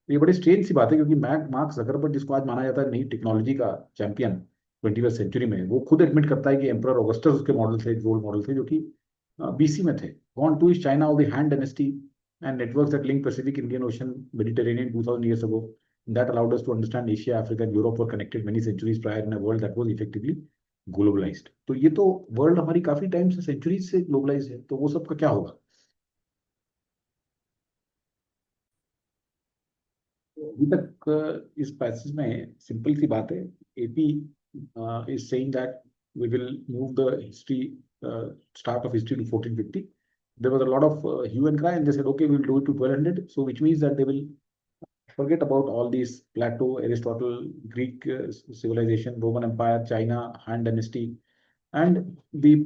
ये बड़ी strange सी बात है, क्योंकि mark Zuckerberg, जिसको आज माना जाता है नई टेक्नोलॉजी का चैंपियन 21st सेंचुरी में, वो खुद एडमिट करता है कि एम्परर ऑगस्टस उसके मॉडल थे, रोल मॉडल थे, जो कि बीसी में थे. Gone two is China of the Han dynasty and networks that link Pacific, Indian Ocean, Mediterranean 2000 years ago. That allowed us to understand Asia, Africa, and Europe were connected many centuries prior in a world that was effectively globalised. तो ये तो world हमारी काफी time से, centuries से globalise है. तो वो सब का क्या होगा. अभी तक इस पैसेज में सिंपल सी बात है. AP is saying that we will move the history, start of history to 1450. There was a lot of hue and cry, and they said, okay, we will do it to 1200. So which means that they will forget about all these Plato, Aristotle, Greek civilization, Roman Empire, China, Han dynasty, and the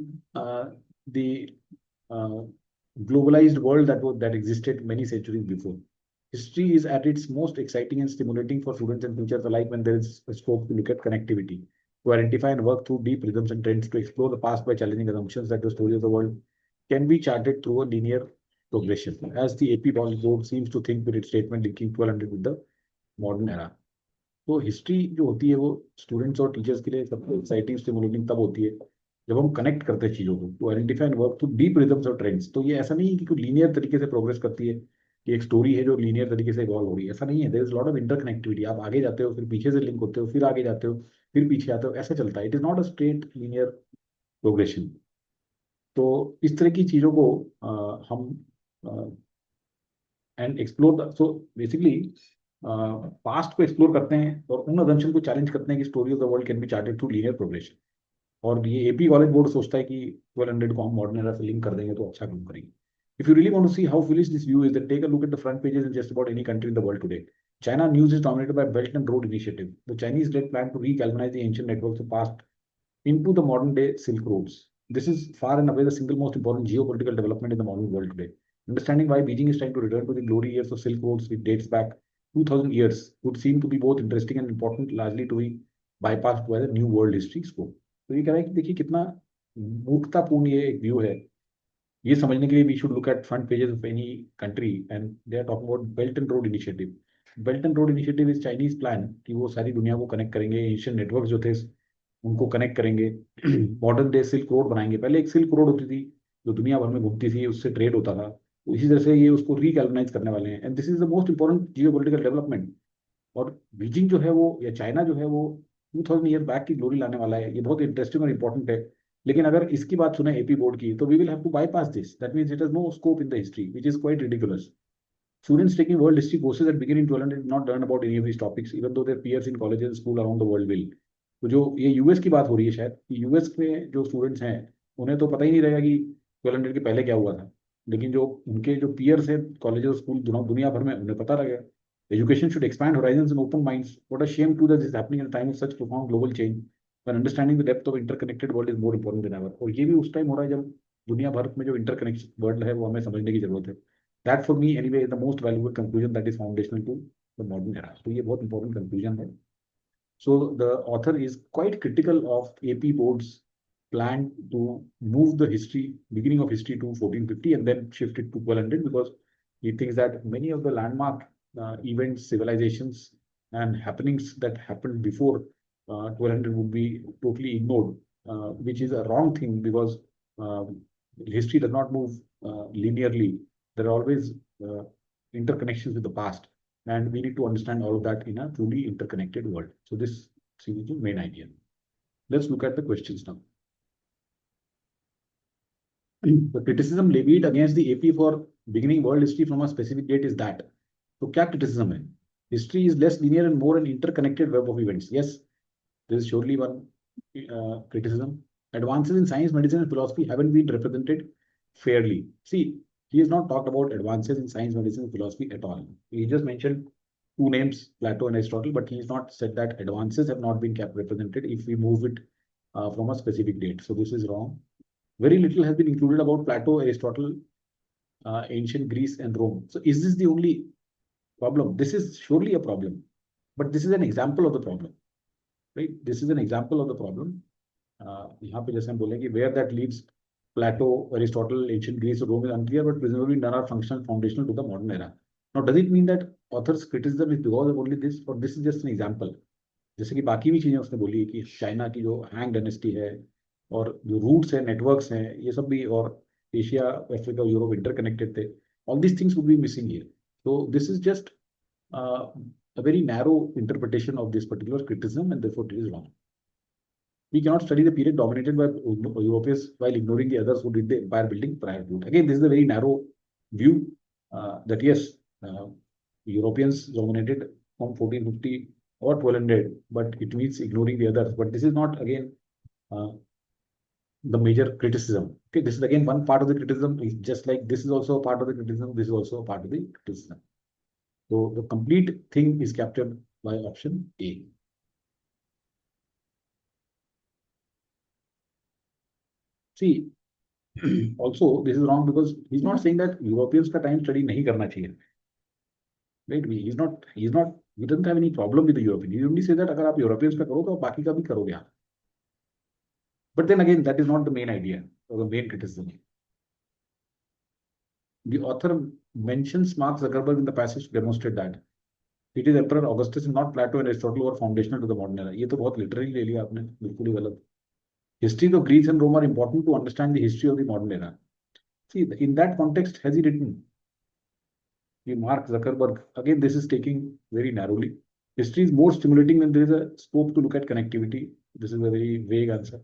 globalized world that existed many centuries before. History is at its most exciting and stimulating for students and teachers alike when there is a scope to look at connectivity, to identify and work through deep rhythms and trends, to explore the past by challenging assumptions that the story of the world can be charted through a linear progression, as the AP Board seems to think with its statement linking 1200 with the modern era. तो history जो होती है वो students और teachers के लिए सबसे exciting stimulating तब होती है जब हम कनेक्ट करते हैं चीज़ों को, to identify and work through deep rhythms और ट्रेंड्स। तो ये ऐसा नहीं है कि कोई लीनियर तरीके से प्रोग्रेस करती है, कि एक स्टोरी है जो लीनियर तरीके से इवॉल्व हो रही है, ऐसा नहीं है। There is lot of interconnectivity. आप आगे जाते हो, फिर पीछे से लिंक होते हो, फिर आगे जाते हो, फिर पीछे आते हो, ऐसा चलता है। It is not a straight linear progression. तो इस तरह की चीज़ों को हम and explore, so basically past को एक्सप्लोर करते हैं और उन अजम्पशन को चैलेंज करते हैं कि story of the world can be chartered through linear progression. और ये एपी कॉलेज बोर्ड सोचता है कि 1200 को हम मॉडर्न एरा से लिंक कर देंगे तो अच्छा काम करेंगे। If you really want to see how foolish this view is, then take a look at the front pages in just about any country in the world today. China news is dominated by Belt and Road Initiative. The Chinese-led plan to regalvanize the ancient networks of past into the modern-day Silk Roads. This is far and away the single most important geopolitical development in the modern world today. Understanding why Beijing is trying to return to the glory years of Silk Roads, which dates back 2000 years, would seem to be both interesting and important, largely to be bypassed by the new world history scope. तो ये कह रहा है कि देखिए कितना मूर्खतापूर्ण ये एक व्यू है। ये समझने के लिए we should look at front pages of any country, and they are talking about belt and road initiative. Belt and road initiative is Chinese plan कि वो सारी दुनिया को कनेक्ट करेंगे, एशियन नेटवर्क जो थे उनको कनेक्ट करेंगे, मॉडर्न डे सिल्क रोड बनाएंगे। पहले एक सिल्क रोड होती थी जो दुनिया भर में घूमती थी, उससे ट्रेड होता था। तो इसी तरह से ये उसको रिकैल्वनाइज करने वाले हैं, and this is the most important geo political development. और बीजिंग जो है वो, या चाइना जो है वो 2000 ईयर बैक की ग्लोरी लाने वाला है। ये बहुत इंटरेस्टिंग और इंपॉर्टेंट है। लेकिन अगर इसकी बात सुने एपी बोर्ड की, तो we will have to bypass this. That means it has no scope in the history, which is quite ridiculous. Students taking world history courses at beginning 1200 did not learn about any of these topics, even though their peers in colleges and school around the world will. तो जो ये US की बात हो रही है शायद, कि यूएस में जो स्टूडेंट्स हैं उन्हें तो पता ही नहीं रहेगा कि 1200 के पहले क्या हुआ था, लेकिन जो उनके जो पियर्स हैं कॉलेज और स्कूल दुनिया भर में, उन्हें पता रहेगा। Education should expand horizons and open minds. What a shame too that this is happening at a time of such profound global change, when understanding the depth of interconnected world is more important than ever. और ये भी उस time हो रहा है जब दुनिया भर में जो इंटरकनेक्टेड वर्ल्ड है वो हमें समझने की जरूरत है। That for me anyway is the most valuable conclusion that is foundational to the modern era. तो ये बहुत important conclusion है। So the author is quite critical of AP board's plan to move the history, beginning of history to 1450 and then shift it to 1200, because he thinks that many of the landmark events, civilizations, and happenings that happened before 1200 would be totally ignored, which is a wrong thing, because uh, history does not move linearly. There are always interconnections with the past, and we need to understand all of that in a truly interconnected world. So this seems the main idea. Let's look at the questions now. The criticism levied against the AP for beginning world history from a specific date is that. So क्या criticism है? History is less linear and more an interconnected web of events. Yes, there is surely one criticism. Advances in science, medicine, and philosophy haven't been represented fairly. See, he has not talked about advances in science, medicine, and philosophy at all. He just mentioned two names, Plato and Aristotle, but he has not said that advances have not been kept represented if we move it from a specific date. So this is wrong. Very little has been included about Plato, Aristotle, ancient Greece, and Rome. So is this the only problem? This is surely a problem, but this is an example of the problem, right? This is an example of the problem. यहाँ पे जैसे हम बोलेंगे where that leaves Plato, Aristotle, ancient Greece, Rome is unclear, but presumably none are functional foundational to the modern era. Now, does it mean that author's criticism is because of only this, or this is just an example? जैसे कि बाकी भी चीजें उसने बोली कि China की जो हैंग डायनेस्टी है और जो रूट्स है, नेटवर्क्स हैं, ये सब भी, और एशिया, अफ्रीका, यूरोप इंटरकनेक्टेड थे। All these things would be missing here. So this is just a very narrow interpretation of this particular criticism, and therefore it is wrong. We cannot study the period dominated by Europeans while ignoring the others who did the empire building prior to it. Again, this is a very narrow view, that yes, Europeans dominated from 1450 or 1200, but it means ignoring the others. But this is not, again, the major criticism. Okay, this is again one part of the criticism. It's just like this is also a part of the criticism. This is also a part of the criticism. So the complete thing is captured by option A. See, also this is wrong because he's not saying that Europeans का time study नहीं करना चाहिए. Right? He doesn't have any problem with the European. He only says that अगर आप Europeans का करो तो आप बाकी का भी करोगे आप. But then again, that is not the main idea or the main criticism. The author mentions Mark Zuckerberg in the passage to demonstrate that. It is Emperor Augustus and not Plato and Aristotle who are foundational to the modern era. ये तो बहुत literally ले लिया आपने, बिल्कुल ही गलत. History of Greece and Rome are important to understand the history of the modern era. See, in that context, has he written? Mark Zuckerberg, again, this is taking very narrowly. History is more stimulating when there is a scope to look at connectivity. This is a very vague answer.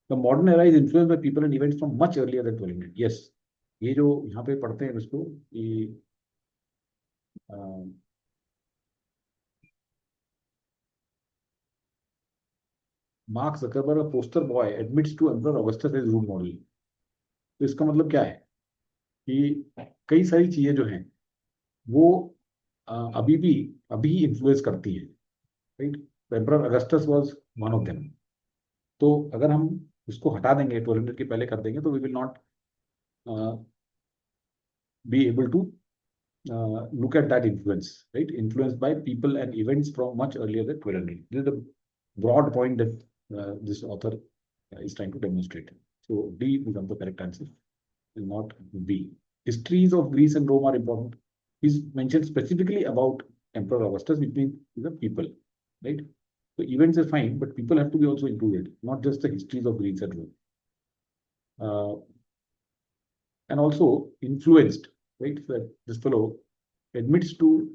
The modern era is influenced by people and events from much earlier than 1200. Yes, ये जो यहाँ पे पढ़ते हैं इसको, ये Mark Zuckerberg, a poster boy, admits to Emperor Augustus as role model. तो इसका मतलब क्या है कि कई सारी चीजें जो हैं वो अभी इन्फ्लुएंस करती है, right. Emperor Augustus was one of them. तो अगर हम उसको हटा देंगे, 1200 के पहले कर देंगे, तो we will not be able to look at that influence, right? Influenced by people and events from much earlier than 1200. This is the broad point that this author is trying to demonstrate. So D becomes the correct answer, and not B. Histories of Greece and Rome are important. He's mentioned specifically about Emperor Augustus, which means the people, right? So events are fine, but people have to be also included, not just the histories of Greece and Rome. And also influenced, right? So this fellow admits to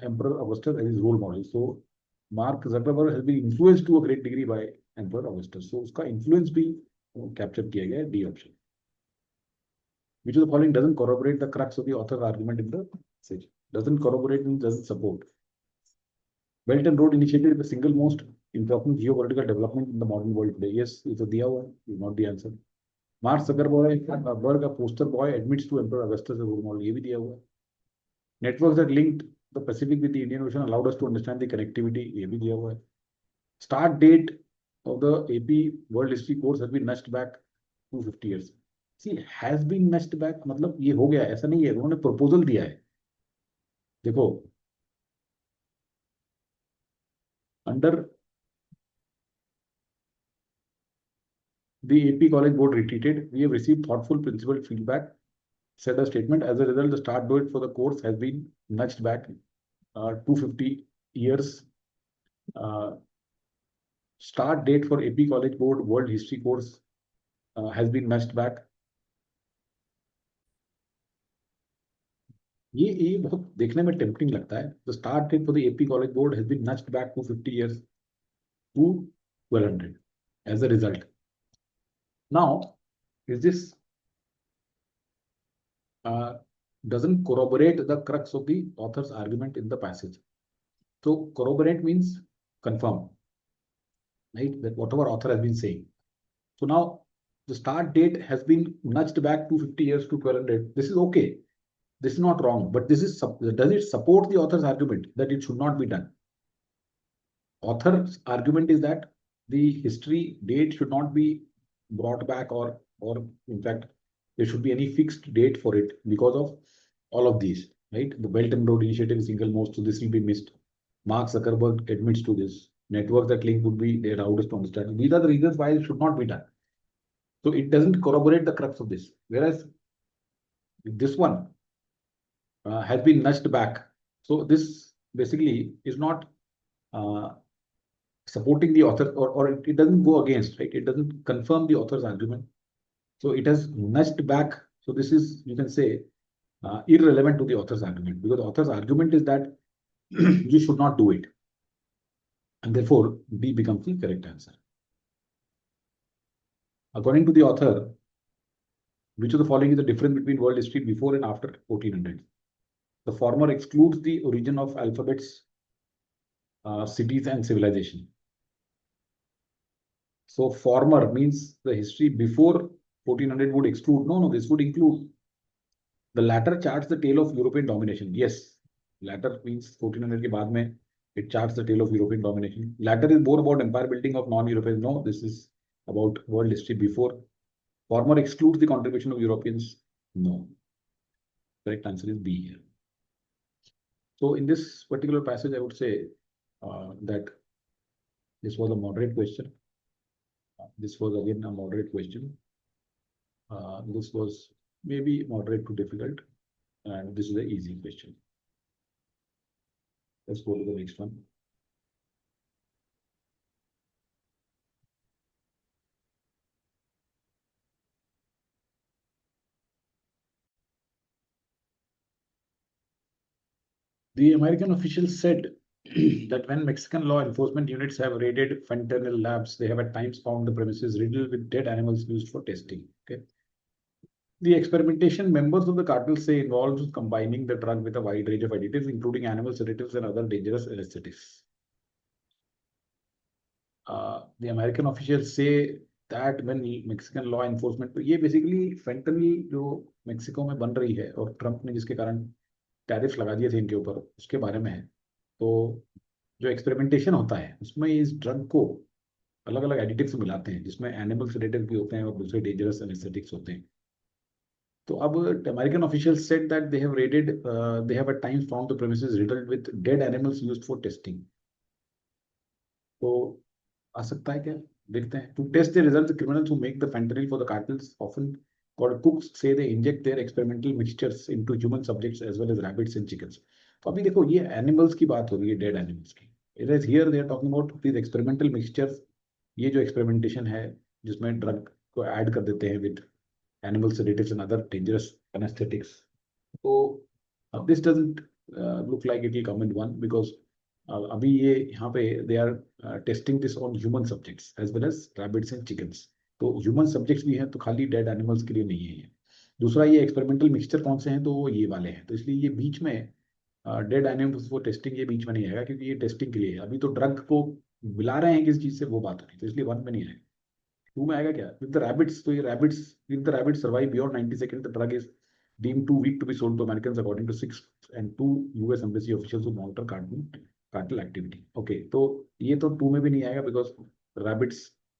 Emperor Augustus as his role model. So Mark Zuckerberg has been influenced to a great degree by Emperor Augustus. So उसका influence भी capture किया गया है, D option. Which of the following doesn't corroborate the crux of the author's argument in the passage? Doesn't corroborate means doesn't support. Belt and Road Initiative is the single most important geopolitical development in the modern world today. Yes, it's a दिया हुआ है, is not the answer. Mark Zuckerberg, a poster boy, admits to Emperor Augustus as a role model. ये भी दिया हुआ है. Networks that linked the Pacific with the Indian Ocean allowed us to understand the connectivity. ये भी दिया हुआ है. Start date of the AP World History course has been nudged back 250 years. See, has been nudged back मतलब ये हो गया, ऐसा नहीं है. उन्होंने proposal दिया है. देखो, under the AP College Board retreated, we have received thoughtful principled feedback, said a statement. As a result, the start date for the course has been nudged back 250 years. Start date for AP College Board World History course has been nudged back. ये बहुत देखने में tempting लगता है. The start date for the AP College Board has been nudged back 250 years to 1200 as a result. Now, is this doesn't corroborate the crux of the author's argument in the passage? So corroborate means confirm, right? That whatever author has been saying. So now the start date has been nudged back 250 years to 1200. This is okay. This is not wrong, but this is does it support the author's argument that it should not be done? Author's argument is that the history date should not be brought back, or in fact there should be any fixed date for it because of all of these, right? The Belt and Road Initiative is single most, so this will be missed. Mark Zuckerberg admits to this. Network that link would be their hardest to understand. These are the reasons why it should not be done. So it doesn't corroborate the crux of this. Whereas this one has been nudged back. So this basically is not supporting the author, or it doesn't go against, right? It doesn't confirm the author's argument. So it has nudged back. So this is, you can say, irrelevant to the author's argument, because the author's argument is that you should not do it. And therefore, B becomes the correct answer. According to the author, which of the following is the difference between world history before and after 1400? The former excludes the origin of alphabets, cities, and civilization. So former means the history before 1400 would exclude. No, this would include. The latter charts the tale of European domination. Yes, latter means 1400 के बाद में it charts the tale of European domination. Latter is more about empire building of non-Europeans. No, this is about world history before. Former excludes the contribution of Europeans. No. Correct answer is B here. So in this particular passage, I would say that this was a moderate question. This was again a moderate question. This was maybe moderate to difficult, and this is an easy question. Let's go to the next one. The American officials said that when Mexican law enforcement units have raided fentanyl labs, they have at times found the premises riddled with dead animals used for testing. Okay. The experimentation members of the cartel say involves combining the drug with a wide range of additives, including animal sedatives and other dangerous anesthetics. The American officials say that when Mexican law enforcement, तो ये basically fentanyl जो Mexico में बन रही है और Trump ने जिसके कारण टैरिफ लगा दिए थे इनके ऊपर, उसके बारे में है। तो जो एक्सपेरिमेंटेशन होता है उसमें इस ड्रग को अलग अलग एडिटिव्स मिलाते हैं, जिसमें एनिमल सेडेटिव भी होते हैं और दूसरे डेंजरस एनेस्थेटिक्स होते हैं। तो अब American officials said that they have raided they have at times found the premises riddled with dead animals used for testing. तो आ सकता है क्या, देखते हैं। To test the results, criminals who make the fentanyl for the cartels often called cooks say they inject their experimental mixtures into human subjects as well as rabbits and chickens। तो अभी देखो ये एनिमल्स की बात हो रही है, dead animals की। It is here they are talking about this experimental mixtures. ये जो एक्सपेरिमेंटेशन है जिसमें ड्रग को ऐड कर देते हैं with animal sedatives and other dangerous anesthetics. So this doesn't look like it will come in one because अभी ये यहाँ पे they are testing this on human subjects as well as rabbits and chickens। तो human subjects भी हैं, तो खाली dead animals के लिए नहीं है ये। दूसरा ये experimental mixture कौन से हैं, तो वो ये वाले हैं। तो इसलिए ये बीच में डेड एनिमल्स वो टेस्टिंग ये बीच में नहीं आएगा, क्योंकि ये टेस्टिंग के लिए है। अभी तो ड्रग को मिला रहे हैं किसी चीज से, वो बात नहीं, तो इसलिए वन में नहीं आएगा। टू में आएगा क्या, विद द रैबिट्स। तो ये rabbits, if the rabbit survive beyond 90 second the drug is deemed too weak to be sold to Americans according to 6 and 2 US embassy officials who monitor cartel activity। Okay, तो ये तो 2 में भी नहीं आएगा because rabbits,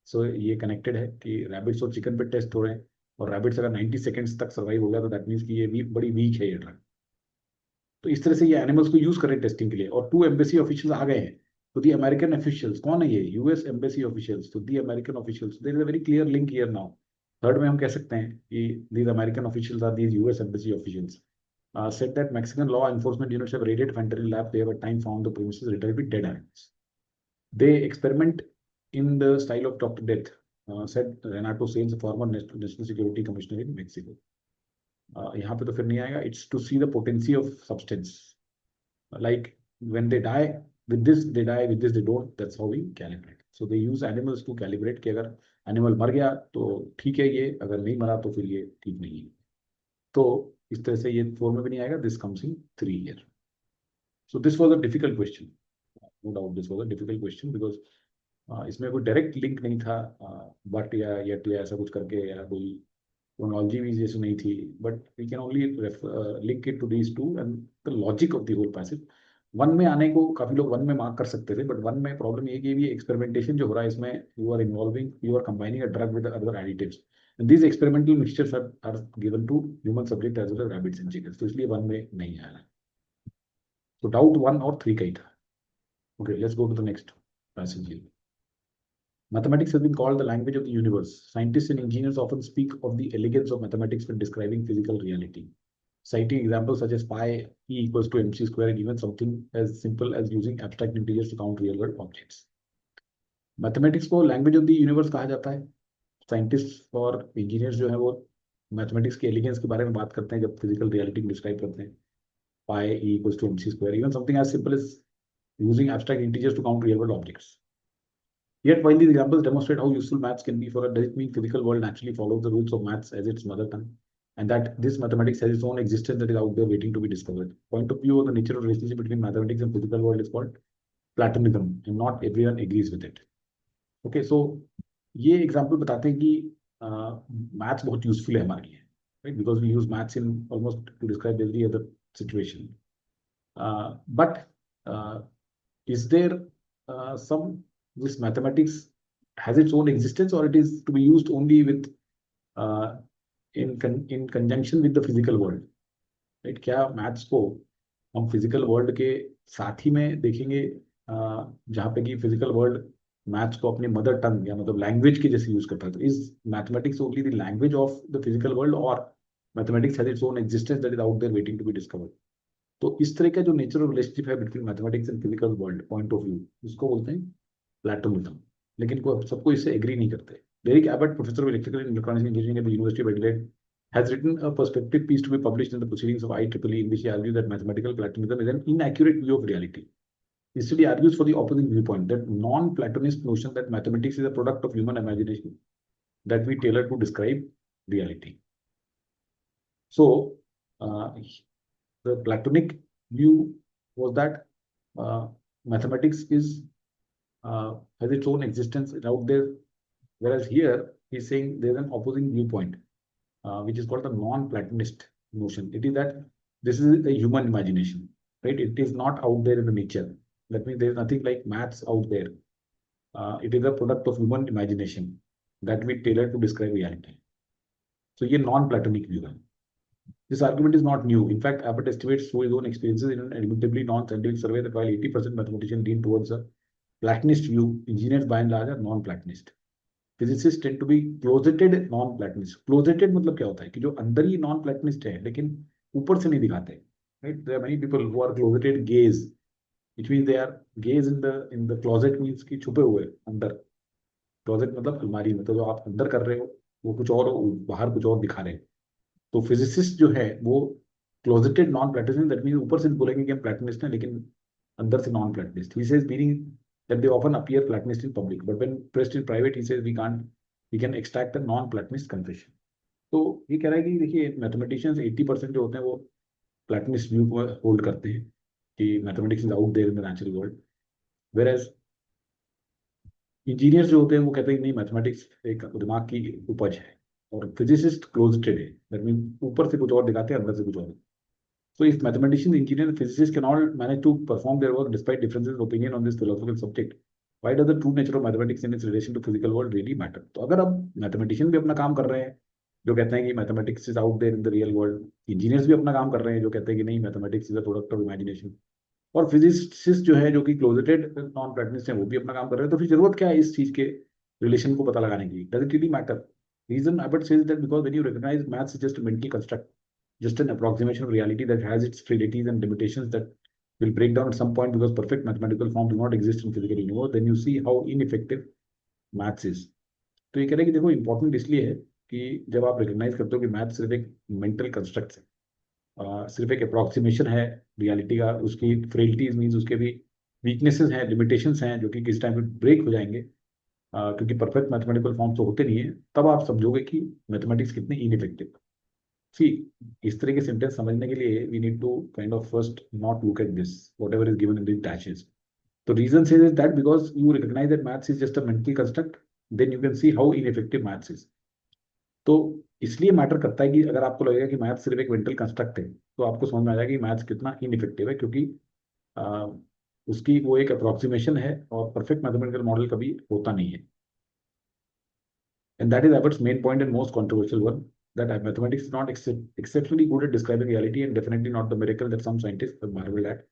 सो ये connected है कि रैबिट्स और चिकन पे टेस्ट हो रहे हैं, और रैबिट्स अगर 90 सेकंड्स तक सर्वाइव हो गया तो दैट मीन्स कि ये भी बड़ी वीक है ये ड्रग। तो इस तरह से ये एनिमल्स को यूज करें टेस्टिंग के लिए, और 2 एम्बेसी ऑफिशियल्स आ गए हैं। तो दी अमेरिकन ऑफिशियल्स कौन है, ये यूएस एम्बेसी ऑफिशियल्स। तो the American officials, there is a very clear link here now. Third में हम कह सकते हैं कि these American officials are these US embassy officials said that Mexican law enforcement units have raided fentanyl lab. They have at time found the premises riddled with dead animals. They experiment in the style of Dr. Death, said Renato Saenz, former national security commissioner in Mexico। यहाँ पे तो फिर नहीं आएगा। It's to see the potency of substance, like when they die with this they die, with this they don't। That's how we calibrate। So they use animals to calibrate कि अगर animal मर गया तो ठीक है ये, अगर नहीं मरा तो फिर ये ठीक नहीं है। तो इस तरह से ये 4 में भी नहीं आएगा। This comes in 3 here. So this was a difficult question, no doubt this was a difficult question because इसमें कोई डायरेक्ट लिंक नहीं था, बट या येट या ऐसा कुछ करके, या कोई chronology भी जैसे नहीं थी, but we can only link it to these two and the logic of the whole passage. One में आने को काफी लोग वन में मार्क कर सकते थे, बट वन में प्रॉब्लम ये कि एक्सपेरिमेंटेशन जो हो रहा है इसमें you are combining a drug with other additives, and these experimental mixtures are given to human subject as well as rabbits and chickens। तो इसलिए वन में नहीं आया। तो डाउट 1 और 3 का ही था। Okay, let's go to the next passage here। Mathematics has been called the language of the universe. Scientists and engineers often speak of the elegance of mathematics when describing physical reality, citing examples such as pi e equals to mc square, and even something as simple as using abstract integers to count real world objects। Mathematics को language of the universe कहा जाता है। Scientist और engineers जो है वो mathematics के elegance के बारे में बात करते हैं जब फिजिकल रियलिटी को डिस्क्राइब करते हैं। Pi E equals to mc square, even something as simple as using abstract integers to count real world objects। Yet, while these examples demonstrate how useful maths can be for us, does it mean physical world actually follows the rules of maths as its mother tongue, and that this mathematics has its own existence that is out there waiting to be discovered? Point of view on the nature of relationship between mathematics and physical world is called Platonism, and not everyone agrees with it। Okay, so ये example बताते हैं कि maths बहुत useful है हमारे लिए, right, because we use maths in almost to describe every other situation. But is there some, this mathematics has its own existence, or it is to be used only with in conjunction with the physical world, right? क्या maths को हम physical world के साथ ही में देखेंगे, जहाँ पे कि फिजिकल वर्ल्ड मैथ्स को अपने मदर टंग या मतलब लैंग्वेज के जैसे यूज करता है। तो is mathematics only the language of the physical world, और mathematics has its own existence that is out there waiting to be discovered? तो इस तरह का जो नेचुरल रिलेशनशिप है between mathematics and physical world point of view, इसको बोलते हैं प्लेटोनिज्म। लेकिन सबको इससे एग्री नहीं करते। Derek Abbott, professor of electrical and electronics engineering at the University of Adelaide, has written a perspective piece to be published in the proceedings of IEEE, in which he argues that mathematical Platonism is an inaccurate view of reality. Instead, he argues for the opposite viewpoint, that non-Platonist notion that mathematics is a product of human imagination that we tailor to describe reality. So, the Platonic view was that mathematics has its own existence out there, whereas here he's saying there's an opposing viewpoint, which is called the non-Platonist notion. It is that this is a human imagination, right? It is not out there in the nature. That means there is nothing like maths out there. It is a product of human imagination that we tailor to describe reality. So, ये non-Platonic view है. This argument is not new. In fact, Abbott estimates through his own experiences in an admittedly non-scientific survey that while 80% mathematicians lean towards a Platonist view, engineers by and large are non-Platonist. Physicists tend to be closeted non-Platonist. Closeted मतलब क्या होता है कि जो अंदर ही non-Platonist है लेकिन ऊपर से नहीं दिखाते. Right? There are many people who are closeted gays, which means they are gays in the closet means कि छुपे हुए अंदर. Closet मतलब अलमारी में, तो जो आप अंदर कर रहे हो वो कुछ और, बाहर कुछ और दिखा रहे हैं. तो फिजिसिस्ट जो है वो क्लोजेटेड नॉन प्लेटोनिस्ट, दैट मींस ऊपर से बोलेंगे कि हम प्लेटोनिस्ट हैं लेकिन अंदर से non Platonist. He says meaning that they often appear Platonist in public, but when pressed in private he says we can extract a non Platonist confession. तो ये कह रहा है कि देखिए मैथमेटिशियंस 80% जो होते हैं वो प्लेटोनिस्ट व्यू को होल्ड करते हैं कि mathematics is out there in the natural world, whereas engineers जो होते हैं वो कहते हैं नहीं, मैथमेटिक्स एक दिमाग की उपज है. और फिजिसिस्ट क्लोजेटेड है, दैट मीन ऊपर से कुछ और दिखाते हैं अंदर से कुछ और. So if mathematicians, engineers, and physicists can all manage to perform their work despite differences of opinion on this philosophical subject, why does the true nature of mathematics in its relation to physical world really matter? तो अगर अब mathematician भी अपना काम कर रहे हैं जो कहते हैं कि mathematics is out there in the real world, engineers भी अपना काम कर रहे हैं जो कहते हैं कि नहीं, mathematics is a product of imagination, और फिजिसिस्ट जो है जो कि क्लोजेटेड नॉन प्लेटोनिस्ट हैं वो भी अपना काम कर रहे हैं, तो फिर जरूरत क्या है इस चीज के रिलेशन को पता लगाने की? Does it really matter? Reason Abbott says that because when you recognize maths is just a mental construct, just an approximation of reality that has its frailties and limitations that will break down at some point because perfect mathematical forms do not exist in physical universe, then you see how ineffective maths is. तो ये कह रहे हैं कि देखो important इसलिए है कि जब आप रिकॉग्नाइज करते हो कि मैथ सिर्फ एक मेंटल कंस्ट्रक्ट है, सिर्फ एक अप्रोक्सीमेशन है रियलिटी का, उसकी फ्रेलिटीज मीन्स उसके भी वीकनेसेस हैं, लिमिटेशंस हैं जो कि किस टाइम पे ब्रेक हो जाएंगे, क्योंकि परफेक्ट मैथमेटिकल फॉर्म तो होते नहीं है, तब आप समझोगे कि मैथमेटिक्स कितनी इनइफेक्टिव. सी, इस तरह के सेंटेंस समझने के लिए we need to kind of first not look at this whatever is given in this dashes. तो reason says is that because you recognise that maths is just a mental construct, then you can see how ineffective maths is. तो इसलिए matter करता है कि अगर आपको लगेगा कि मैथ्स सिर्फ एक मेंटल कंस्ट्रक्ट है तो आपको समझ में आ जाएगा कि मैथ्स कितना इनइफेक्टिव है, क्योंकि आ, उसकी वो एक अप्रोक्सीमेशन है और परफेक्ट मैथमेटिकल मॉडल कभी होता नहीं है. And that is Abbott's main point and most controversial one, that mathematics is not exceptionally good at describing reality and definitely not the miracle that some scientists have marveled at.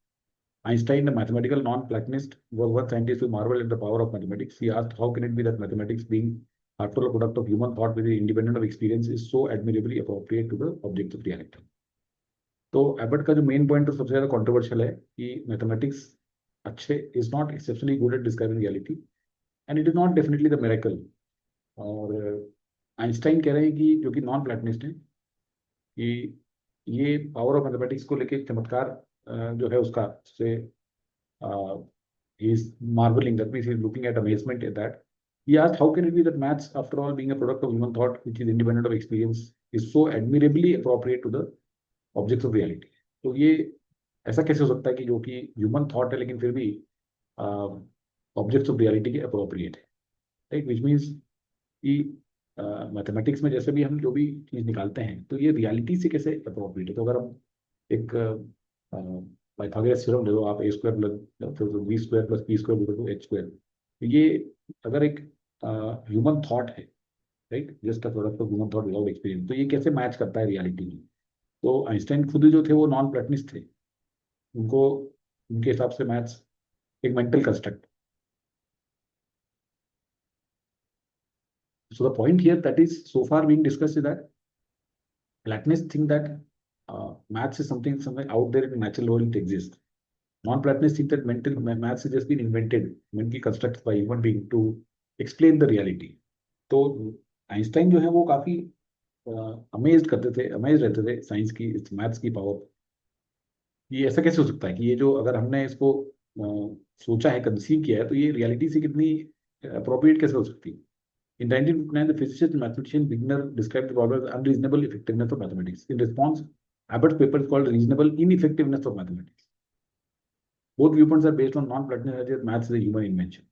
Einstein, a mathematical non-Platonist, was one scientist who marveled at the power of mathematics. He asked, how can it be that mathematics, being after all a product of human thought with independent of experience, is so admirably appropriate to the objects of reality? तो Abbott का जो main point तो सबसे ज्यादा controversial है कि mathematics अच्छे is not exceptionally good at describing reality and it is not definitely the miracle. और आइंस्टाइन कह रहे हैं कि जो कि नॉन प्लेटोनिस्ट हैं कि ये पावर ऑफ मैथमेटिक्स को लेके चमत्कार जो है उसका से he is marveling, that means he is looking at amazement at that. He asked, how can it be that maths, after all being a product of human thought which is independent of experience, is so admirably appropriate to the objects of reality? तो ये ऐसा कैसे हो सकता है कि जो कि ह्यूमन थॉट है लेकिन फिर भी ऑब्जेक्ट्स ऑफ रियलिटी के अप्रोप्रिएट है, राइट? विच मीन्स कि मैथमेटिक्स में जैसे भी हम जो भी चीज निकालते हैं तो ये रियलिटी से कैसे अप्रोप्रिएट है. तो अगर हम एक पाइथागोरस थ्योरम ले लो आप, A square plus B square plus P square equal to H square, तो ये अगर एक ह्यूमन थॉट है, right, just a product of human thought without experience, तो ये कैसे मैच करता है रियलिटी में? तो आइंस्टाइन खुद जो थे वो नॉन प्लेटोनिस्ट थे, उनको उनके हिसाब से मैथ्स एक mental construct. So the point here that is so far being discussed is that Platonists think that maths is something out there in the natural world. It exists. Non-Platonists think that maths has just been invented, mentally constructed by human being to explain the reality. तो Einstein जो है वो काफी amaze रहते थे science की, maths की power. ये ऐसा कैसे हो सकता है कि ये जो अगर हमने इसको सोचा है, कंसीव किया है, तो ये रियलिटी से कितनी अप्रोप्रिएट कैसे हो सकती है? In 1959, the physicist and mathematician Wigner described the problem as unreasonable effectiveness of mathematics. In response, Abbott's paper is called reasonable ineffectiveness of mathematics. Both viewpoints are based on non-Platonic ideas that maths is a human invention.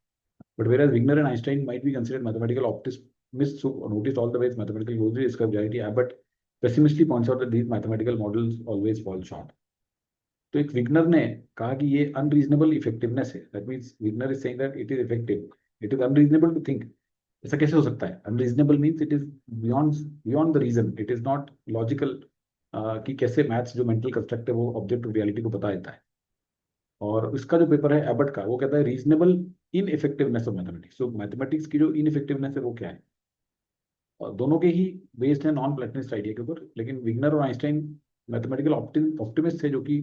But whereas Wigner and Einstein might be considered mathematical optimists who noticed all the ways mathematical closely describe reality, Abbott pessimistly points out that these mathematical models always fall short. तो एक विग्नर ने कहा कि ये unreasonable effectiveness है। That means Wigner is saying that it is effective, it is unreasonable to think. ऐसा कैसे हो सकता है? Unreasonable means it is beyond the reason, it is not logical कि कैसे मैथ्स जो मेंटल कंस्ट्रक्ट है वो ऑब्जेक्ट ऑफ रियलिटी को बता देता है। और इसका जो पेपर है एबट का, वो कहता है reasonable in effectiveness of mathematics. तो मैथमेटिक्स की जो इन इफेक्टिवनेस है वो क्या है? और दोनों के ही बेस्ड है नॉन प्लेटनिस्ट आइडिया के ऊपर, लेकिन विग्नर और आइंस्टाइन मैथमेटिकल ऑप्टिमिस्ट थे जो कि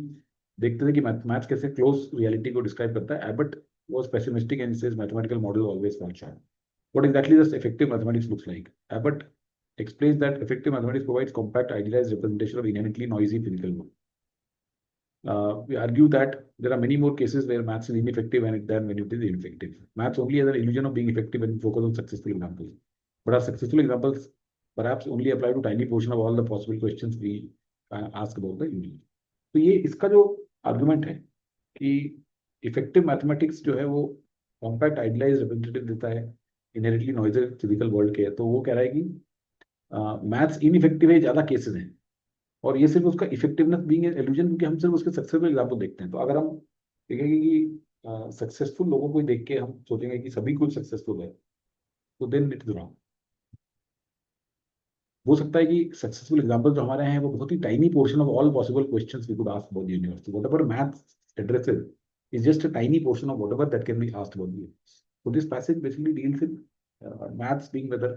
देखते थे कि मैथ्स कैसे क्लोज रियलिटी को डिस्क्राइब करता है। Abbott was pessimistic and says mathematical model always fall short. What exactly does effective mathematics looks like? Abbott explains that effective mathematics provides compact, idealized representation of inherently noisy physical world. We argue that there are many more cases where maths is ineffective than when it is ineffective. Maths only has an illusion of being effective when we focus on successful examples. But our successful examples perhaps only apply to tiny portion of all the possible questions we ask about the universe. तो ये इसका जो argument है कि effective mathematics जो है वो compact idealised representative देता है इनहेरेंटली नॉइजी फिजिकल वर्ल्ड के, तो वो कह रहा है कि मैथ्स इनइफेक्टिव है ज्यादा केसेस हैं, और ये सिर्फ उसका इफेक्टिवनेस बीइंग इल्यूजन, क्योंकि हम सिर्फ उसके सक्सेसफुल एग्जांपल देखते हैं। तो अगर हम देखेंगे कि सक्सेसफुल लोगों को देख के हम सोचेंगे कि सभी कुछ सक्सेसफुल है, तो देन इट इज रॉन्ग। हो सकता है कि सक्सेसफुल एग्जांपल जो हमारे हैं वो बहुत ही tiny portion of all possible questions we could ask about the universe. Whatever maths addresses is just a tiny portion of whatever that can be asked about the universe. So this passage basically deals with maths being whether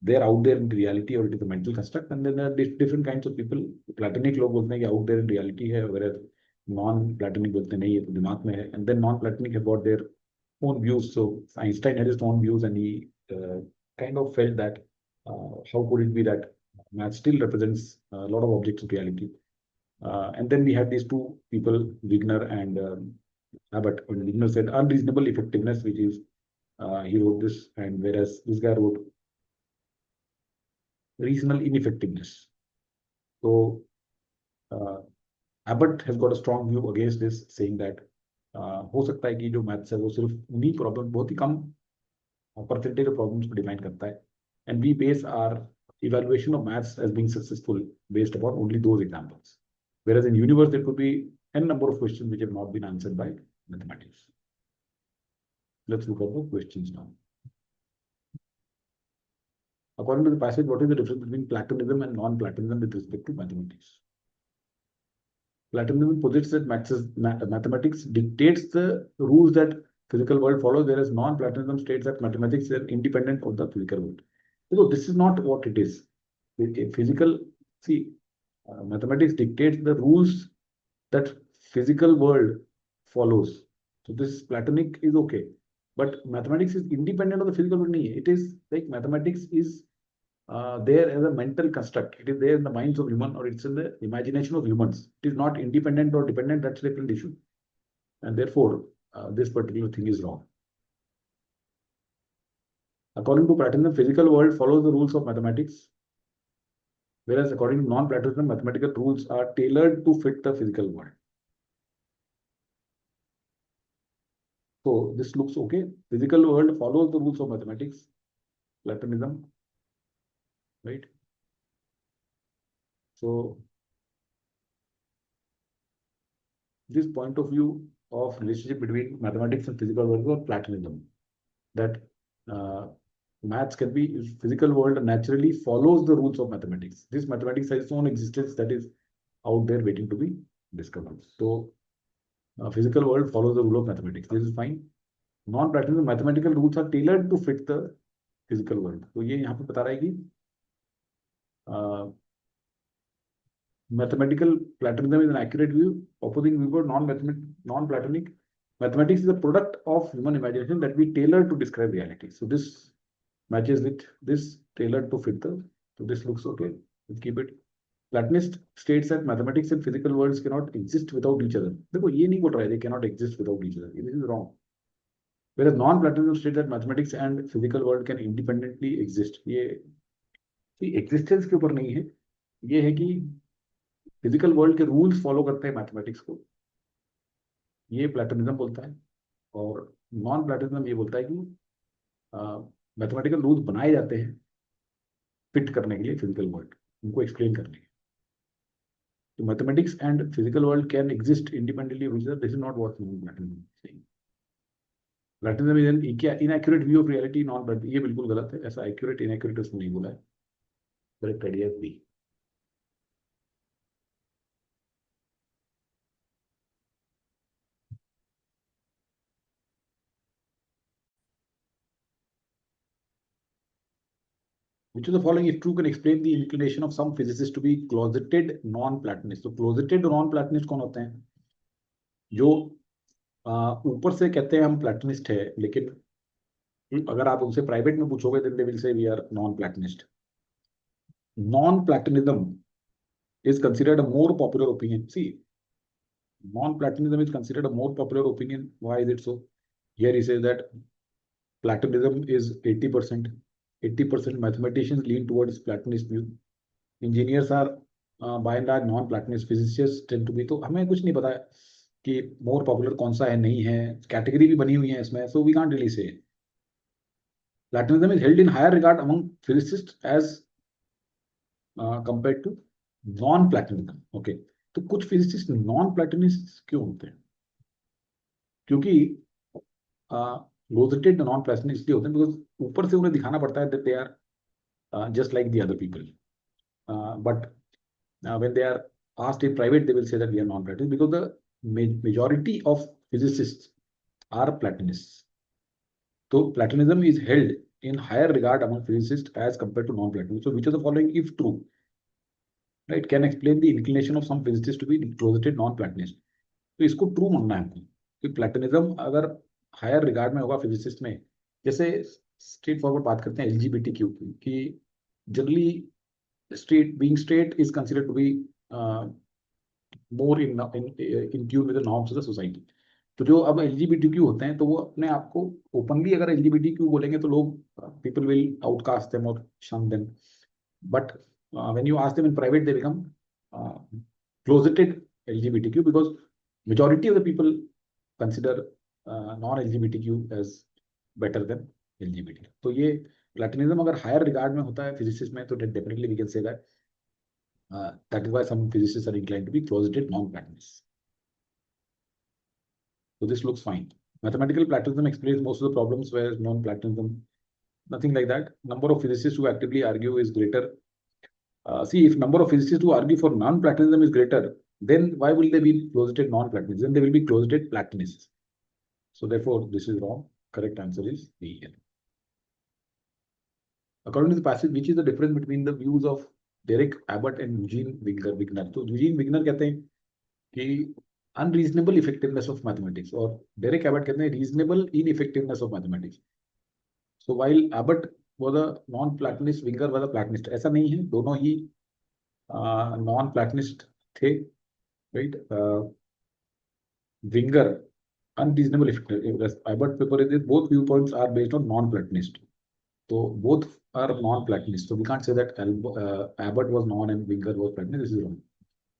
they're out there in reality or it is a mental construct, and then there are different kinds of people. Platonic लोग बोलते हैं कि out there in reality है, whereas non-Platonic बोलते हैं नहीं, ये तो दिमाग में है, and then non-Platonic have got their own views. So Einstein had his own views, and he kind of felt that how could it be that math still represents a lot of objects of reality. And then we had these two people, Wigner and Abbott. Wigner said unreasonable effectiveness, which is he wrote this, and whereas this guy wrote reasonable ineffectiveness. So Abbott has got a strong view against this, saying that हो सकता है कि जो maths है वो सिर्फ उन्हीं problem, बहुत ही कम परसेंटेज ऑफ प्रॉब्लम्स को डिफाइन करता है, and we base our evaluation of maths as being successful based upon only those examples. Whereas in universe there could be n number of questions which have not been answered by mathematics. Let's look at the questions now. According to the passage, what is the difference between Platonism and non-Platonism with respect to mathematics? Platonism posits that mathematics dictates the rules that physical world follows, whereas non-Platonism states that mathematics is independent of the physical world. So this is not what it is. Mathematics dictates the rules that physical world follows. So this Platonic is okay, but mathematics is independent of the physical world. It is like mathematics is there as a mental construct. It is there in the minds of human, or it's in the imagination of humans. It is not independent or dependent. That's a different issue, and therefore this particular thing is wrong. According to Platonism, physical world follows the rules of mathematics, whereas according to non-Platonism, mathematical rules are tailored to fit the physical world. So this looks okay. Physical world follows the rules of mathematics, Platonism, right? So this point of view of relationship between mathematics and physical world was Platonism, that maths can be, physical world naturally follows the rules of mathematics. This mathematics has its own existence that is out there waiting to be discovered. So physical world follows the rule of mathematics. This is fine. Non-Platonism mathematical rules are tailored to fit the physical world. तो ये यहाँ पे बता रहा है कि Mathematical Platonism is an accurate view. Opposing view, non-Platonic. Mathematics is a product of human imagination that we tailor to describe reality. So this matches with this tailored to fit the. So this looks okay. Let's keep it. Platonist states that mathematics and physical worlds cannot exist without each other. देखो ये नहीं बोल रहा है they cannot exist without each other. This is wrong. Whereas non-Platonism states that mathematics and physical world can independently exist. ये existence के ऊपर नहीं है. ये है कि फिजिकल वर्ल्ड के रूल्स फॉलो करते हैं मैथमेटिक्स को. ये प्लेटोनिज्म बोलता है. और नॉन प्लेटोनिज्म ये बोलता है कि मैथमेटिकल रूल्स बनाए जाते हैं फिट करने के लिए फिजिकल वर्ल्ड, उनको एक्सप्लेन करने के. तो mathematics and physical world can exist independently which other. This is not what Platonism is saying. Platonism is an inaccurate view of reality. Non, ये बिल्कुल गलत है. ऐसा एक्यूरेट इनएक्यूरेट उसने नहीं बोला है. Correct idea is B. Which of the following, if true, can explain the inclination of some physicists to be closeted non-Platonists? तो closeted non-Platonist कौन होते हैं? जो ऊपर से कहते हैं हम प्लेटोनिस्ट है, लेकिन अगर आप उनसे प्राइवेट में पूछोगे then they will say we are non-Platonist. Non-Platonism is considered a more popular opinion. See, non-Platonism is considered a more popular opinion. Why is it so? Here he says that Platonism is 80%. 80% mathematicians lean towards Platonist view. Engineers are by and large non-Platonist. Physicists tend to be. तो हमें कुछ नहीं पता कि more popular कौन सा है, नहीं है. कैटेगरी भी बनी हुई है इसमें. So we can't really say. Platonism is held in higher regard among physicists as compared to non-Platonism. Okay. तो कुछ physicists non-Platonists क्यों होते हैं? क्योंकि closeted non-Platonists इसलिए होते हैं because ऊपर से उन्हें दिखाना पड़ता है that they are just like the other people. But when they are asked in private, they will say that we are non-Platonists because the majority of physicists are Platonists. So Platonism is held in higher regard among physicists as compared to non-Platonists. So which of the following, if true, right, can explain the inclination of some physicists to be closeted non-Platonists? तो इसको true मानना है हमको कि Platonism अगर higher regard में होगा physicist में. जैसे स्ट्रेट फॉरवर्ड बात करते हैं LGBTQ की कि generally straight being straight is considered to be more in tune with the norms of the society. तो जो अब LGBTQ होते हैं तो वो अपने आप को ओपनली अगर LGBTQ बोलेंगे तो लोग people will outcast them or shun them. But when you ask them in private, they become closeted LGBTQ because majority of the people consider non-LGBTQ as better than LGBT. तो ये Platonism अगर higher regard में होता है physicist में तो definitely we can say that that is why some physicists are inclined to be closeted non-Platonists. So this looks fine. Mathematical Platonism explains most of the problems, whereas non-Platonism, nothing like that. Number of physicists who actively argue is greater. See, if number of physicists who argue for non-Platonism is greater, then why will they be closeted non-Platonists? Then they will be closeted Platonists. So therefore, this is wrong. Correct answer is B. According to the passage, which is the difference between the views of Derek Abbott and Eugene Wigner? तो Eugene Wigner कहते हैं कि unreasonable effectiveness of mathematics और Derek Abbott कहते हैं reasonable ineffectiveness of mathematics. So while Abbott was a non-Platonist, Wigner was a Platonist. ऐसा नहीं है, दोनों ही non-Platonist थे, right? Wigner unreasonable effectiveness. Abbott paper is both viewpoints are based on non-Platonist. So both are non-Platonist. So we can't say that Abbott was non and Wigner was Platonist. This is wrong.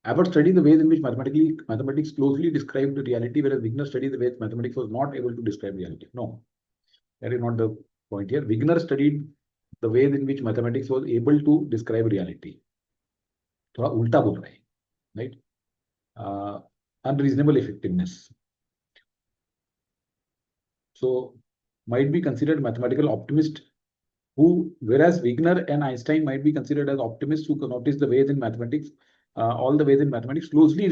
Abbott studied the ways in which mathematics closely described reality, whereas Wigner studied the ways mathematics was not able to describe reality. No, that is not the point here. Wigner studied the ways in which mathematics was able to describe reality. थोड़ा उल्टा बोल रहे हैं, right? Unreasonable effectiveness. So might be considered mathematical optimist who, whereas Wigner and Einstein might be considered as optimists who can notice the ways in mathematics, all the ways in mathematics closely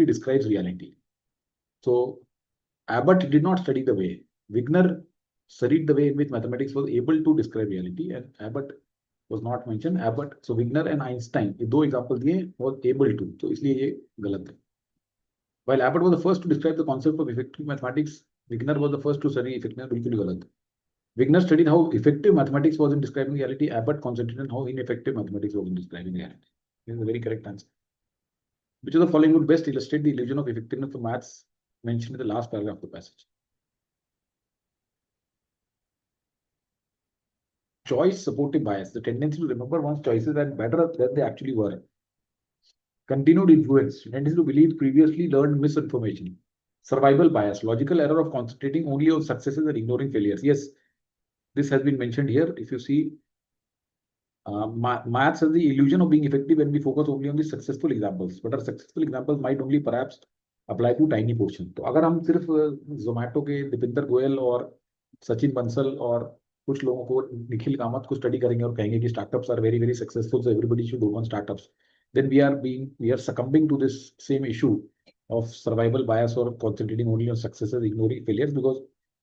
describes reality. So Abbott did not study the way. Wigner studied the way in which mathematics was able to describe reality, and Abbott was not mentioned. Abbott, so Wigner and Einstein, ये दो example दिए, was able to, तो इसलिए ये गलत है. While Abbott was the first to describe the concept of effective mathematics, Wigner was the first to study effective. बिल्कुल गलत. Wigner studied how effective mathematics was in describing reality. Abbott concentrated on how ineffective mathematics was in describing reality. This is a very correct answer. Which of the following would best illustrate the illusion of effectiveness of maths mentioned in the last paragraph of the passage? Choice supportive bias, the tendency to remember one's choices and better than they actually were. Continued influence, tendency to believe previously learned misinformation. Survival bias, logical error of concentrating only on successes and ignoring failures. Yes, this has been mentioned here. If you see, maths has the illusion of being effective when we focus only on the successful examples, but our successful examples might only perhaps apply to tiny portion. तो अगर हम सिर्फ जोमेटो के दीपिंदर गोयल और सचिन बंसल और कुछ लोगों को, निखिल कामत को स्टडी करेंगे और कहेंगे कि startups are very very successful, so everybody should open startups, then we are succumbing to this same issue of survival bias or concentrating only on successes, ignoring failures, because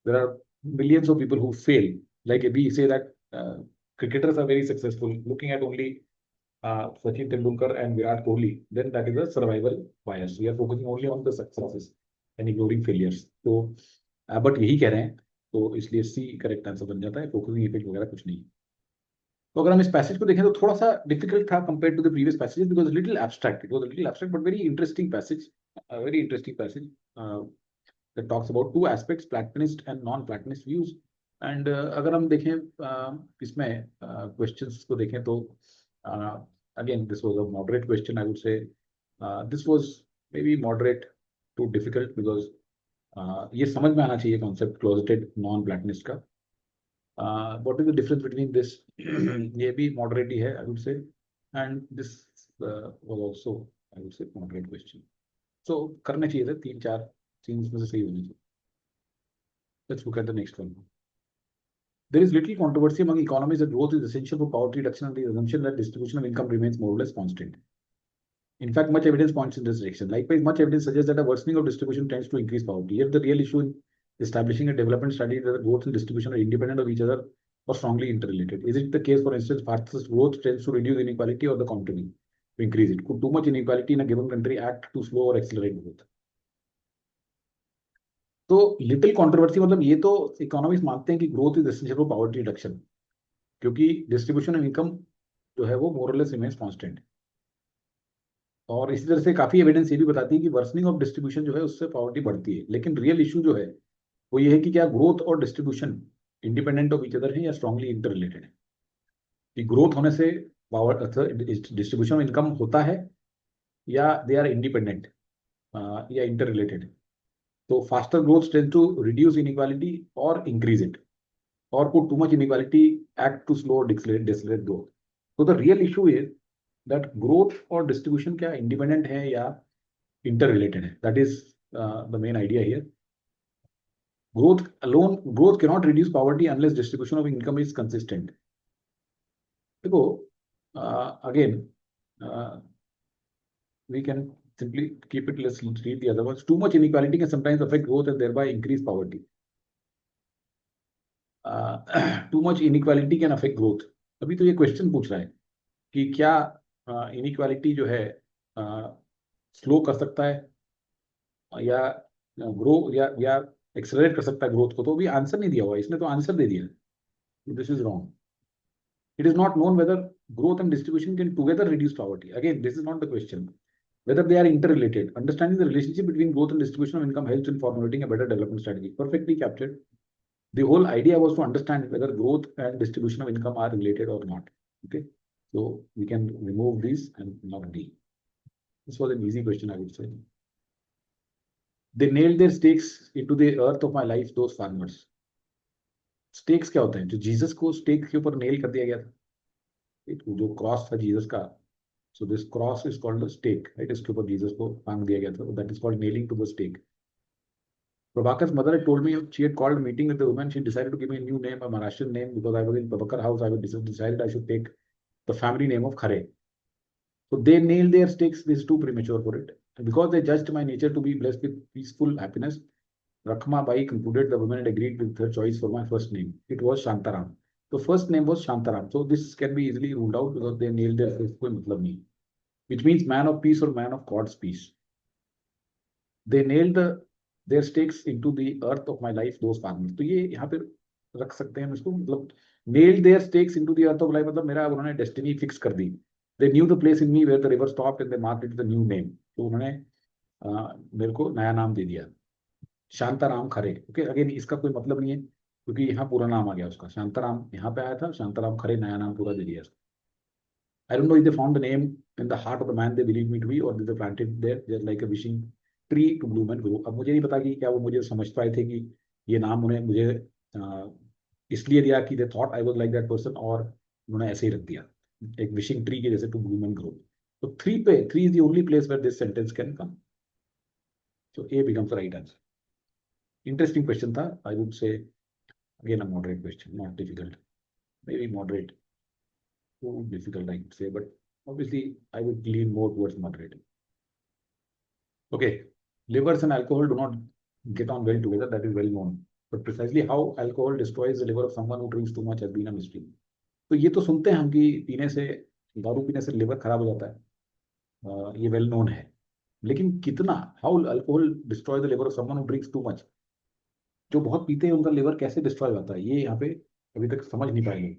there are millions of people who fail. Like we say that cricketers are very successful, looking at only Sachin Tendulkar and Virat Kohli, then that is a survival bias. We are focusing only on the successes and ignoring failures. तो but यही कह रहे हैं, तो इसलिए C correct answer बन जाता है, फोकसिंग इफेक्ट वगैरह कुछ नहीं. तो अगर हम इस पैसेज को देखें तो थोड़ा सा डिफिकल्ट था compare to the previous passages, because little abstract. It was a little abstract but very interesting passage, very interesting passage that talks about two aspects, platonist and non-platonist views. And अगर हम देखें इसमें questions को देखें तो again this was a moderate question. I would say this was maybe moderate to difficult because ये समझ में आना चाहिए concept closeted non-platonist का. What is the difference between this? ये भी moderate ही है, I would say, and this was also, I would say, moderate question. So करने चाहिए थे, 3-4 things में से सही होनी चाहिए. Let's look at the next one. There is little controversy among economists that growth is essential for poverty reduction and the assumption that distribution of income remains more or less constant. In fact, much evidence points in this direction. Likewise, much evidence suggests that a worsening of distribution tends to increase poverty. Yet the real issue in establishing a development strategy is that the growth and distribution are independent of each other or strongly interrelated. Is it the case, for instance, fastest growth tends to reduce inequality or the contrary, to increase it? Could too much inequality in a given country act to slow or accelerate growth? तो little controversy मतलब ये तो economics मानते हैं कि growth is essential for poverty reduction, क्योंकि distribution of income जो है वो मोर और लेस रिमेन्स कांस्टेंट. और इसी तरह से काफी एविडेंस ये भी बताती है कि वर्सनिंग ऑफ डिस्ट्रीब्यूशन जो है उससे पॉवर्टी बढ़ती है. लेकिन रियल इशू जो है वो ये है कि क्या ग्रोथ और distribution independent of each other है या स्ट्रांगली इंटर रिलेटेड है. कि ग्रोथ होने से पावर डिस्ट्रीब्यूशन ऑफ इनकम होता है या दे आर इंडिपेंडेंट या inter related. So faster growth tends to reduce inequality or increase it, or could too much inequality act to slow or decelerate growth? So the real issue is that growth or distribution क्या independent है या interrelated है. That is the main idea here. Growth cannot reduce poverty unless distribution of income is consistent. देखो again we can simply keep it, let's read the other ones. Too much inequality can sometimes affect growth and thereby increase poverty. Too much inequality can affect growth. अभी तो ये question पूछ रहा है कि क्या inequality जो है स्लो कर सकता है या ग्रो या एक्सेलरेट कर सकता है ग्रोथ को. तो अभी आंसर नहीं दिया हुआ, इसने तो आंसर दे दिया. This is wrong. It is not known whether growth and distribution can together reduce poverty. Again, this is not the question. Whether they are interrelated. Understanding the relationship between growth and distribution of income helps in formulating a better development strategy. Perfectly captured. The whole idea was to understand whether growth and distribution of income are related or not. Okay, so we can remove these and mark D. This was an easy question, I would say. They nailed their stakes into the earth of my life, those farmers. Stakes क्या होते हैं? जो Jesus को stake के ऊपर nail कर दिया गया था, जो क्रॉस था जीसस का. So this cross is called a stake, right? इसके ऊपर जीसस को टांग दिया गया था. That is called nailing to the stake. Prabhakar's mother had told me she had called a meeting with the woman. She decided to give me a new name, a Maharashtrian name, because I was in Prabhakar house. I decided I should take the family name of Khare. So they nailed their stakes. This is too premature for it. And because they judged my nature to be blessed with peaceful happiness, Rakhma Bai concluded the woman had agreed with her choice for my first name. It was Shantaram. तो first name was Shantaram, so this can be easily ruled out because they nailed their face, कोई मतलब नहीं, which means man of peace और man of god's peace. They nailed their stakes into the earth of my life those farmers, तो ये यहाँ पे रख सकते हैं हम इसको, मतलब nailed their stakes into the earth of life मतलब मेरा उन्होंने डेस्टिनी फिक्स कर दी। They knew the place in me where the river stopped and they marked it the new name, तो उन्होंने मेरे को नया नाम दे दिया, शांताराम खरे। ओके, अगेन इसका कोई मतलब नहीं है क्योंकि यहाँ पूरा नाम आ गया उसका, शांताराम यहाँ पे आया था, शांताराम खरे नया नाम पूरा दे दिया। I don't know if they found the name in the heart of the man they believe me to be or they planted there just like a wishing tree to bloom and grow। अब मुझे नहीं पता कि क्या वो मुझे समझ पाए थे कि ये नाम उन्हें मुझे इसलिए दिया कि they thought I was like that person, और उन्होंने ऐसे ही रख दिया एक विशिंग ट्री के जैसे, टू ब्लूम एंड ग्रो। तो three is the only place where this sentence can come, so A becomes the right answer. Interesting question था, I would say again a moderate question, not difficult, maybe moderate, too difficult I could say, but obviously I would lean more towards moderate. Okay, livers and alcohol do not get on well together, that is well known, but precisely how alcohol destroys the liver of someone who drinks too much has been a mystery। तो ये तो सुनते हैं हम कि पीने से, दारू पीने से लिवर खराब हो जाता है, ये वेल नोन है, लेकिन कितना, how alcohol destroy the liver of someone who drinks too much, जो बहुत पीते हैं उनका लिवर कैसे डिस्ट्रॉय होता है, ये यहाँ पे अभी तक समझ नहीं पाएंगे।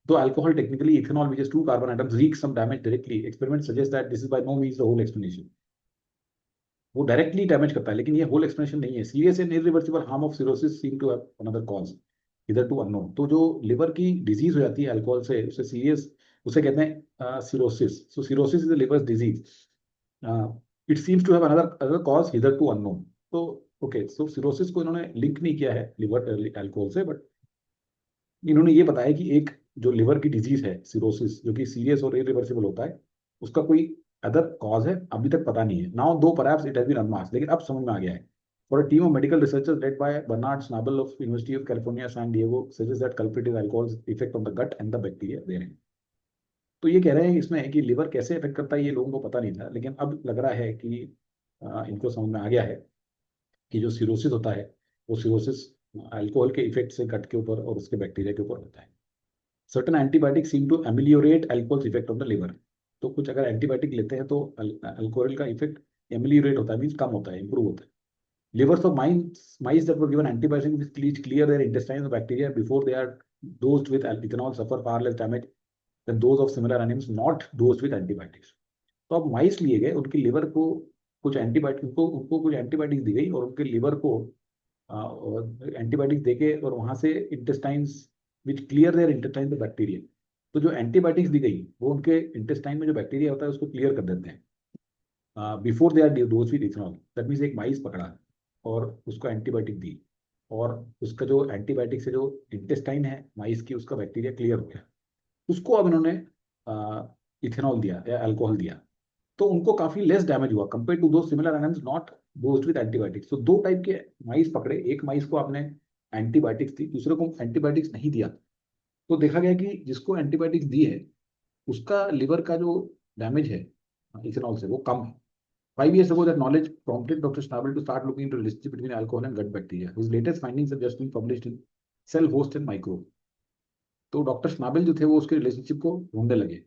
तो alcohol technically ethanol which is two carbon atoms wreaks some damage directly, experiments suggest that this is by no means the whole explanation। वो डायरेक्टली डैमेज करता है लेकिन ये होल एक्सप्लेनेशन नहीं है। Serious and irreversible harm of cirrhosis seem to have another cause, hitherto unknown. तो जो liver की डिजीज हो जाती है अल्कोहल से, उसे सीरियस, उसे कहते हैं cirrhosis. So cirrhosis is the liver disease, it seems to have another other cause hitherto unknown. तो ओके, सो सिरोसिस को इन्होंने लिंक नहीं किया है लिवर अल्कोहल से, बट इन्होंने ये बताया कि एक जो लिवर की डिजीज है सिरोसिस, जो कि सीरियस और इरिवर्सिबल होता है, उसका कोई अदर कॉज है, अभी तक पता नहीं है। Now though perhaps it has been unmasked, लेकिन अब समझ में आ गया है। For a team of medical researchers led by Bernard Schnabl of University of California San Diego suggest that culprit is alcohol's effect on the gut and the bacteria therein. तो ये कह रहे हैं इसमें कि लिवर कैसे इफेक्ट करता है, ये लोगों को पता नहीं था, लेकिन अब लग रहा है कि इनको समझ में आ गया है कि जो सिरोसिस होता है वो सिरोसिस अल्कोहल के इफेक्ट से गट के ऊपर और उसके बैक्टीरिया के ऊपर होता है। Certain antibiotic seem to ameliorate alcohol effect on the liver. तो कुछ अगर एंटीबायोटिक लेते हैं तो अल्कोहल का इफेक्ट एमिलियोरेट होता है, मीन्स कम होता है, इंप्रूव होता है। Livers of mice that were given antibiotics which clear their intestines of bacteria before they are dosed with ethanol suffer far less damage than those of similar animals not dosed with antibiotics। तो अब माइस लिए गए, उनके liver को कुछ antibiotic, उनको कुछ antibiotics दी गई और उनके लिवर को एंटीबायोटिक्स देके, और वहां से intestines which clear their intestine the bacteria. तो जो एंटीबायोटिक्स दी गई वो उनके इंटेस्टाइन में जो बैक्टीरिया होता है उसको क्लियर कर देते हैं before they are dose with ethanol. That means एक माइस पकड़ा और उसको एंटीबायोटिक दी, और उसका जो एंटीबायोटिक से जो इंटेस्टाइन है माइस की, उसका बैक्टीरिया क्लियर हो गया, उसको अब इन्होंने इथेनॉल दिया या अल्कोहल दिया, तो उनको काफी लेस डैमेज हुआ कंपेयर टू दो similar animals not dozed with antibiotics. तो दो टाइप के माइस पकड़े, एक माइस को आपने एंटीबायोटिक्स दी, दूसरे को एंटीबायोटिक्स नहीं दिया। तो देखा गया कि जिसको एंटीबायोटिक्स दी है उसका लिवर का जो डैमेज है इथेनॉल से वो कम है। 5 years ago, that knowledge prompted Dr. Schnabel to start looking into the relationship between alcohol and gut bacteria. His latest findings have just been published in Cell, Host and Microbe। तो doctor स्नाबेल जो थे वो उसके relationship को ढूंढने लगे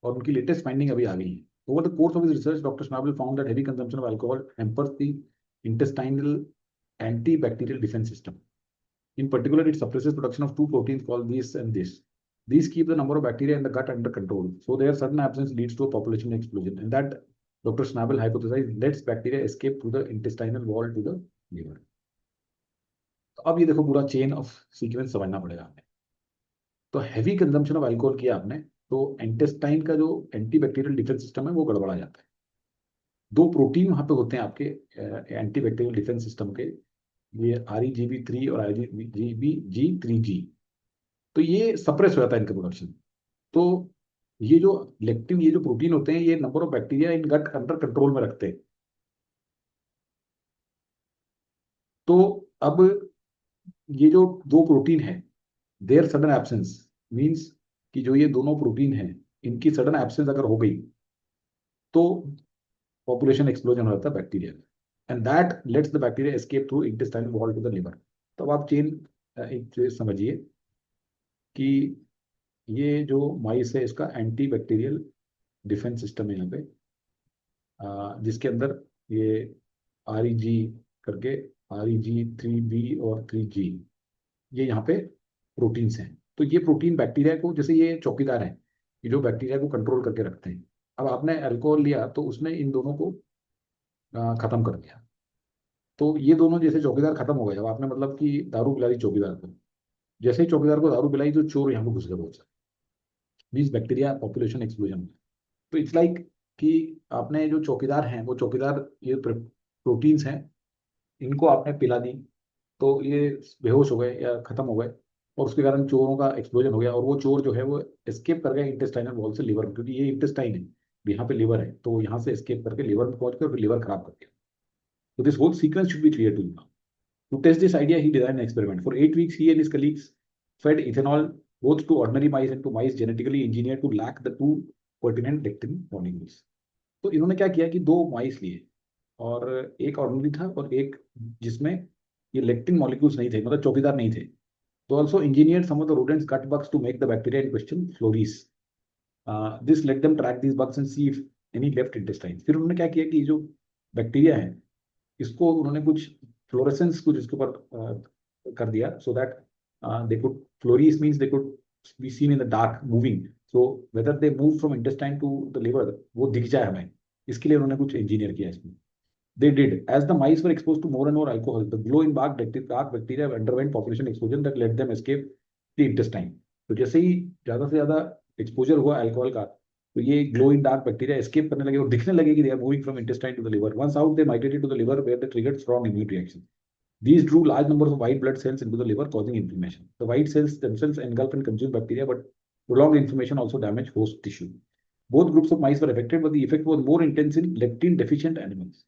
और उनकी लेटेस्ट फाइंडिंग अभी आ गई है। Over the course of his research, doctor Schnabl found that heavy consumption of alcohol hampers the intestinal antibacterial defense system। In particular, it suppresses production of two proteins called this and this. These keep the number of bacteria in the gut under control. So their sudden absence leads to a population explosion, and that Dr. Schnabel hypothesized lets bacteria escape through the intestinal wall to the liver। तो अब ये देखो पूरा chain of sequence समझना पड़ेगा हमें। तो heavy consumption of alcohol किया आपने तो इंटेस्टाइन का जो एंटीबैक्टीरियल डिफेंस सिस्टम है वो गड़बड़ा जाता है। दो प्रोटीन वहां पे होते हैं आपके एंटीबैक्टीरियल डिफेंस सिस्टम के, ये REGB3 और IgG3G। तो ये सप्रेस हो जाता है इनका प्रोडक्शन। तो ये जो लेक्टिन, ये जो प्रोटीन होते हैं, ये number of bacteria in gut under control में रखते हैं। तो अब ये जो दो प्रोटीन है, देयर सडन एब्सेंस मींस कि जो ये दोनों प्रोटीन है इनकी सडन एब्सेंस अगर हो गई तो पॉपुलेशन एक्सप्लोजन हो जाता है bacteria, and that lets the bacteria escape through intestinal wall to the liver. तो अब आप चेन एक समझिए कि ये जो माइस है इसका एंटी बैक्टीरियल डिफेंस सिस्टम है यहाँ पे, जिसके अंदर ये REG करके, REG3B और 3G, ये यहाँ पे प्रोटीन्स हैं। तो ये प्रोटीन बैक्टीरिया को, जैसे ये चौकीदार हैं, ये जो बैक्टीरिया को कंट्रोल करके रखते हैं। अब आपने अल्कोहल लिया तो उसने इन दोनों को खत्म कर दिया। तो ये दोनों जैसे चौकीदार खत्म हो गए, अब आपने मतलब कि दारू पिला दी चौकीदार को, जैसे ही चौकीदार को दारू पिलाई तो चोर यहाँ पे घुस गए बहुत सारे, मीन्स बैक्टीरिया पॉपुलेशन एक्सप्लोजन। तो इट्स लाइक कि आपने जो चौकीदार हैं वो चौकीदार, ये प्रोटीन्स हैं, इनको आपने पिला दी तो ये बेहोश हो गए या खत्म हो गए, और उसके कारण चोरों का एक्सप्लोजन हो गया, और वो चोर जो है वो एस्केप कर गए इंटेस्टाइनल वॉल से लिवर में, क्योंकि ये इंटेस्टाइन है, यहाँ पे लिवर है, तो यहाँ से एस्केप करके लिवर में पहुंच गए और लिवर खराब कर दिया। तो this whole sequence should be clear to you. To test this idea, he designed an experiment. For 8 weeks, he and his colleagues fed ethanol both to ordinary mice and to mice genetically engineered to lack the two pertinent lectin molecules. तो इन्होंने क्या किया कि दो माइस लिए, और एक ordinary था और एक जिसमें ये लेक्टिन मॉलिक्यूल्स नहीं थे, मतलब चौकीदार नहीं थे। तो also engineer some of the rodents gut bugs to make the bacteria in question flourish. This let them track these bugs and see if any left intestine. फिर उन्होंने क्या किया कि ये जो बैक्टीरिया है इसको उन्होंने कुछ फ्लोरेसेंस कुछ इसके ऊपर कर दिया, so that they could fluoresce, means they could be seen in the dark moving, so whether they move from intestine to the liver वो दिख जाए हमें, इसके लिए उन्होंने कुछ इंजीनियर किया इसमें। They did. As the mice were exposed to more and more alcohol, the glow-in-dark bacteria underwent population explosion that let them escape the intestine. तो जैसे ही ज्यादा से ज्यादा एक्सपोजर हुआ अल्कोहल का, तो ये glow in dark bacteria escape करने लगे और दिखने लगे कि they are moving from intestine to the liver. Once out they migrated to the liver where they triggered strong immune reaction. These drew large numbers of white blood cells into the liver, causing inflammation. The white cells themselves engulf and consume bacteria, but prolonged inflammation also damage host tissue. Both groups of mice were affected, but the effect was more intense in lectin deficient animals.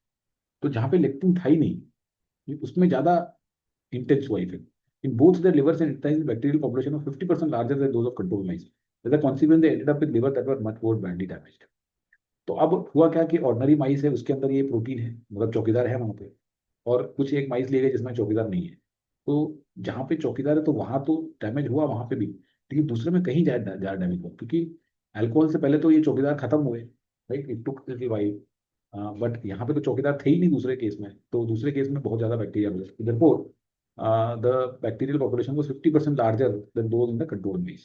तो जहां पे lectin था ही नहीं उसमें ज्यादा intense हुआ effect. In both their livers and intestines bacterial population of 50% larger than those of control mice. As a consequence they ended up with liver that were much more badly damaged. तो अब हुआ क्या कि ordinary माइस है उसके अंदर ये protein है, मतलब चौकीदार है वहां पे, और कुछ एक माइस लिए गए जिसमें चौकीदार नहीं है. तो जहां पे चौकीदार है तो वहां तो डैमेज हुआ वहां पे भी, लेकिन दूसरे में कहीं ज्यादा डैमेज हुआ, क्योंकि अल्कोहल से पहले तो ये चौकीदार खत्म हुए, right, it took little while. But यहाँ पे तो चौकीदार थे ही नहीं दूसरे केस में, तो दूसरे केस में बहुत ज्यादा बैक्टीरिया मिले. Therefore, the bacterial population was 50% larger than those in the control mice.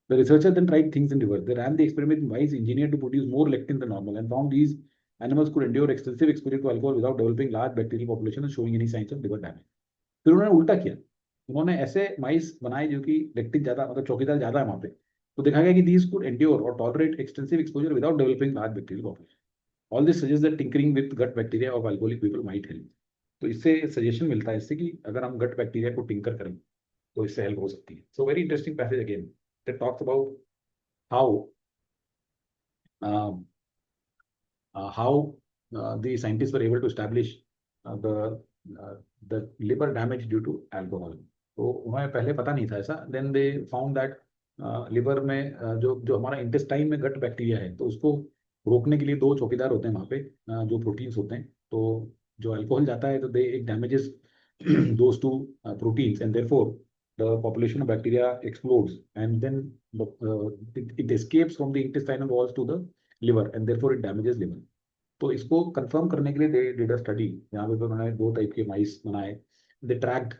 The researchers then tried things in reverse. They ran the experiment in mice engineered to produce more lectin than normal and found these animals could endure extensive exposure to alcohol without developing large bacterial population and showing any signs of liver damage. फिर उन्होंने उल्टा किया, उन्होंने ऐसे माइस बनाए जो कि lectin ज्यादा, मतलब चौकीदार ज्यादा है वहां पे, तो देखा गया कि these could endure or tolerate extensive exposure without developing large bacterial population. All this suggests that tinkering with gut bacteria of alcoholic people might help. तो इससे सजेशन मिलता है इससे कि अगर हम गट बैक्टीरिया को टिंकर करें तो इससे हेल्प हो सकती है. So very interesting passage again that talks about how how the scientists were able to establish the liver damage due to alcohol. तो उन्हें पहले पता नहीं था ऐसा. Then they found that liver में जो जो हमारा इंटेस्टाइन में गट बैक्टीरिया है, तो उसको रोकने के लिए दो चौकीदार होते हैं वहाँ पे, जो प्रोटीन्स होते हैं. तो जो अल्कोहल जाता है तो they it damages those two proteins, and therefore the population of bacteria explodes, and then it escapes from the intestinal walls to the liver, and therefore it damages liver. तो इसको confirm करने के लिए they did a study. यहाँ पे उन्होंने दो type के माइस बनाए. They tracked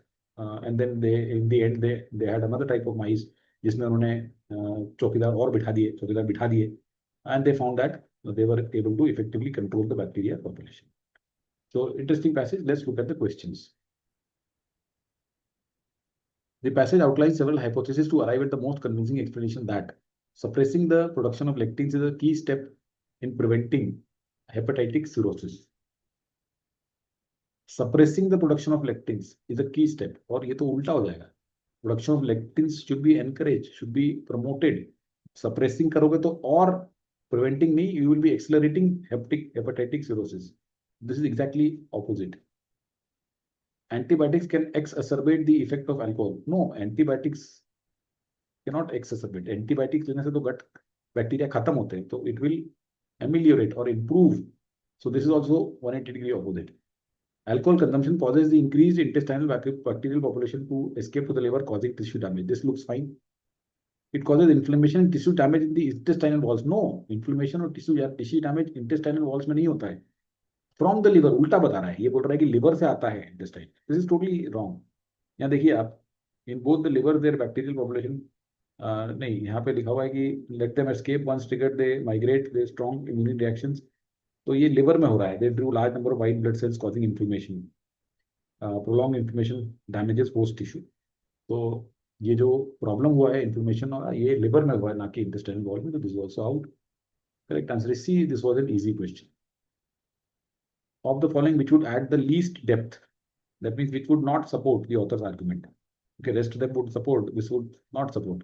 and then they in the end they had another type of mice जिसमें उन्होंने चौकीदार और चौकीदार बिठा दिए, and they found that they were able to effectively control the bacteria population. So interesting passage. Let's look at the questions. The passage outlines several hypotheses to arrive at the most convincing explanation that suppressing the production of lectins is a key step in preventing hepatic cirrhosis. Suppressing the production of lectins is a key step. और ये तो उल्टा हो जाएगा. Production of lectins should be encouraged, should be promoted. Suppressing करोगे तो और preventing नहीं, you will be accelerating hepatic cirrhosis. This is exactly opposite. Antibiotics can exacerbate the effect of alcohol. No, antibiotics cannot exacerbate. Antibiotics लेने से तो gut bacteria खत्म होते हैं, तो it will ameliorate or improve. So this is also 180-degree opposite. Alcohol consumption causes the increased intestinal bacterial population to escape to the liver, causing tissue damage. This looks fine. It causes inflammation and tissue damage in the intestinal walls. No, inflammation और tissue damage intestinal walls में नहीं होता है. From the liver, उल्टा बता रहा है. ये बोल रहा है कि liver से आता है intestine. This is totally wrong. यहाँ देखिए आप, in both the liver their bacterial population, नहीं, यहाँ पे लिखा हुआ है कि let them escape once triggered they migrate, they strong immune reactions. तो ये liver में हो रहा है. They drew large number of white blood cells causing inflammation. Prolonged inflammation damages host tissue. तो ये जो प्रॉब्लम हुआ है इन्फ्लेमेशन और ये लिवर में हुआ है, ना कि इंटेस्टाइनल वॉल में. तो this also out. Correct answer is C. This was an easy question. Of the following which would add the least depth, that means which would not support the authors argument. Okay, rest of them would support, this would not support.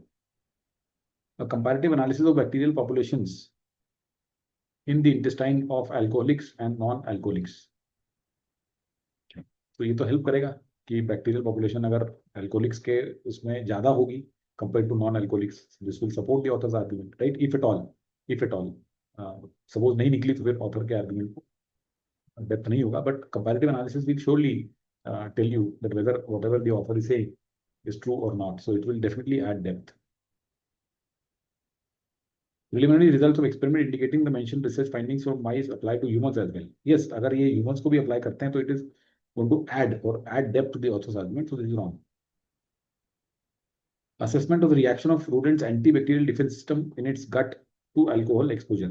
A comparative analysis of bacterial populations in the intestine of alcoholics and non-alcoholics. तो ये तो help करेगा कि bacterial population अगर alcoholics के उसमें ज्यादा होगी compare to non alcoholics, this will support the authors argument, right? If at all, if at all. Suppose नहीं निकली तो फिर ऑथर के आर्गुमेंट को डेप्थ नहीं होगा, but comparative analysis will surely tell you that whether whatever the author is saying is true or not, so it will definitely add depth. Preliminary results of experiment indicating the mentioned research findings from mice apply to humans as well. Yes, अगर ये humans को भी apply करते हैं तो it is going to add depth to the author's argument, so this is wrong. Assessment of the reaction of rodents' antibacterial defense system in its gut to alcohol exposure.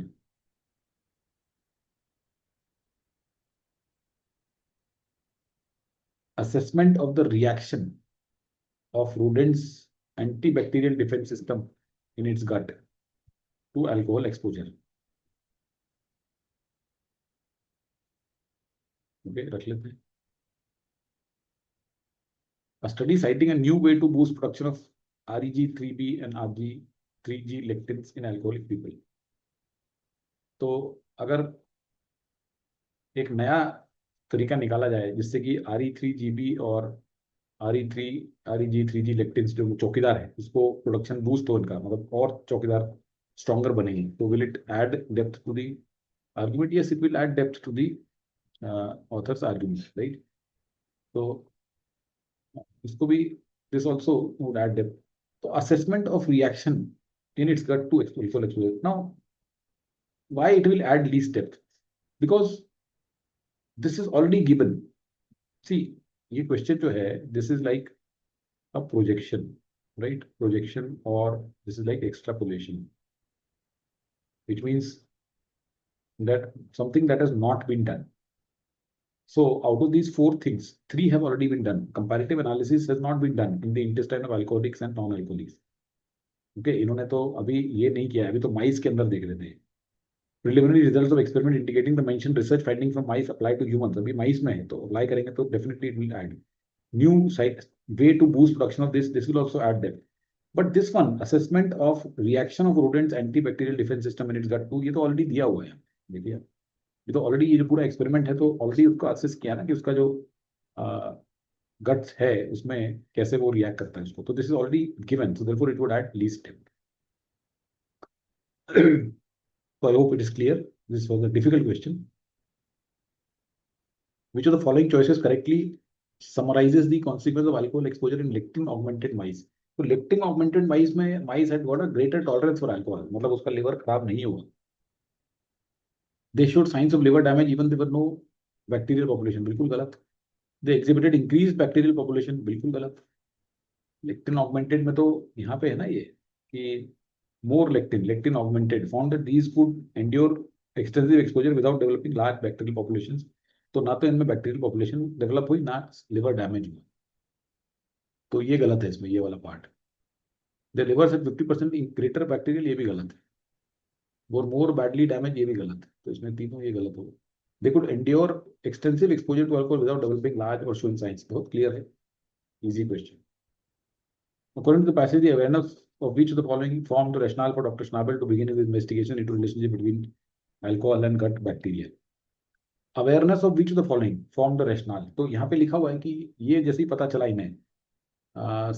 Assessment of the reaction of rodents' antibacterial defense system in its gut to alcohol exposure. Okay, रख लेते हैं. A study citing a new way to boost production of REG3B and RG3G lectins in alcoholic people. तो अगर एक नया तरीका निकाला जाए जिससे कि RE3GB और REG3G लेक्टिन्स जो चौकीदार है उसको प्रोडक्शन बूस्ट हो, इनका मतलब और चौकीदार स्ट्रॉन्गर बनेंगे, तो will it add depth to the argument? Yes, it will add depth to the authors argument, right? तो इसको भी, this also would add depth. तो assessment of reaction in its gut to exposure. Now why it will add least depth? Because this is already given. See, ये question जो है, this is like a projection, right? Projection, और this is like extrapolation, which means that something that has not been done. So out of these four things, three have already been done. Comparative analysis has not been done in the intestine of alcoholics and non-alcoholics. Okay, इन्होंने तो अभी ये नहीं किया है, अभी तो माइस के अंदर देख रहे थे. Preliminary results of experiment indicating the mentioned research finding from mice apply to humans. अभी माइस में है तो अप्लाई करेंगे तो definitely it will add new way to boost production of this. This will also add depth. But this one, assessment of reaction of rodents antibacterial defense system in its gut to, ये तो already दिया हुआ है. देखिए, ये तो already, ये जो पूरा एक्सपेरिमेंट है तो ऑलरेडी उसको असेस किया ना कि उसका जो गट्स है उसमें कैसे वो रिएक्ट करता है उसको. तो this is already given, so therefore it would add least depth. So I hope it is clear. This was a difficult question. Which of the following choices correctly summarizes the consequence of alcohol exposure in lectin augmented mice? तो lectin augmented mice में mice had got a greater tolerance for alcohol, मतलब उसका liver खराब नहीं हुआ. They showed signs of liver damage even there were no bacterial population, बिल्कुल गलत. They exhibited increase bacterial population, बिल्कुल गलत. लेक्टिन ऑगमेंटेड में तो यहाँ पे है ना ये कि more lectin augmented found that these could endure extensive exposure without developing large bacterial populations. तो ना तो इनमें बैक्टीरियल पॉपुलेशन डेवलप हुई, ना लिवर डैमेज हुआ. तो ये गलत है इसमें, ये वाला part. The liver at 50% greater bacterial, ये भी गलत है. और मोर बैडली डैमेज, ये भी गलत है. तो इसमें तीनों ये गलत होगा. They could endure extensive exposure to alcohol without developing large और शोइंग साइंस. बहुत क्लियर है, easy question. According to the passage, the awareness of which of the following formed the rationale for Dr. Schnabel to begin his investigation into relationship between alcohol and gut bacteria. Awareness of which of the following formed the rationale. तो यहाँ पे लिखा हुआ है कि ये जैसे ही पता चला इन्हें,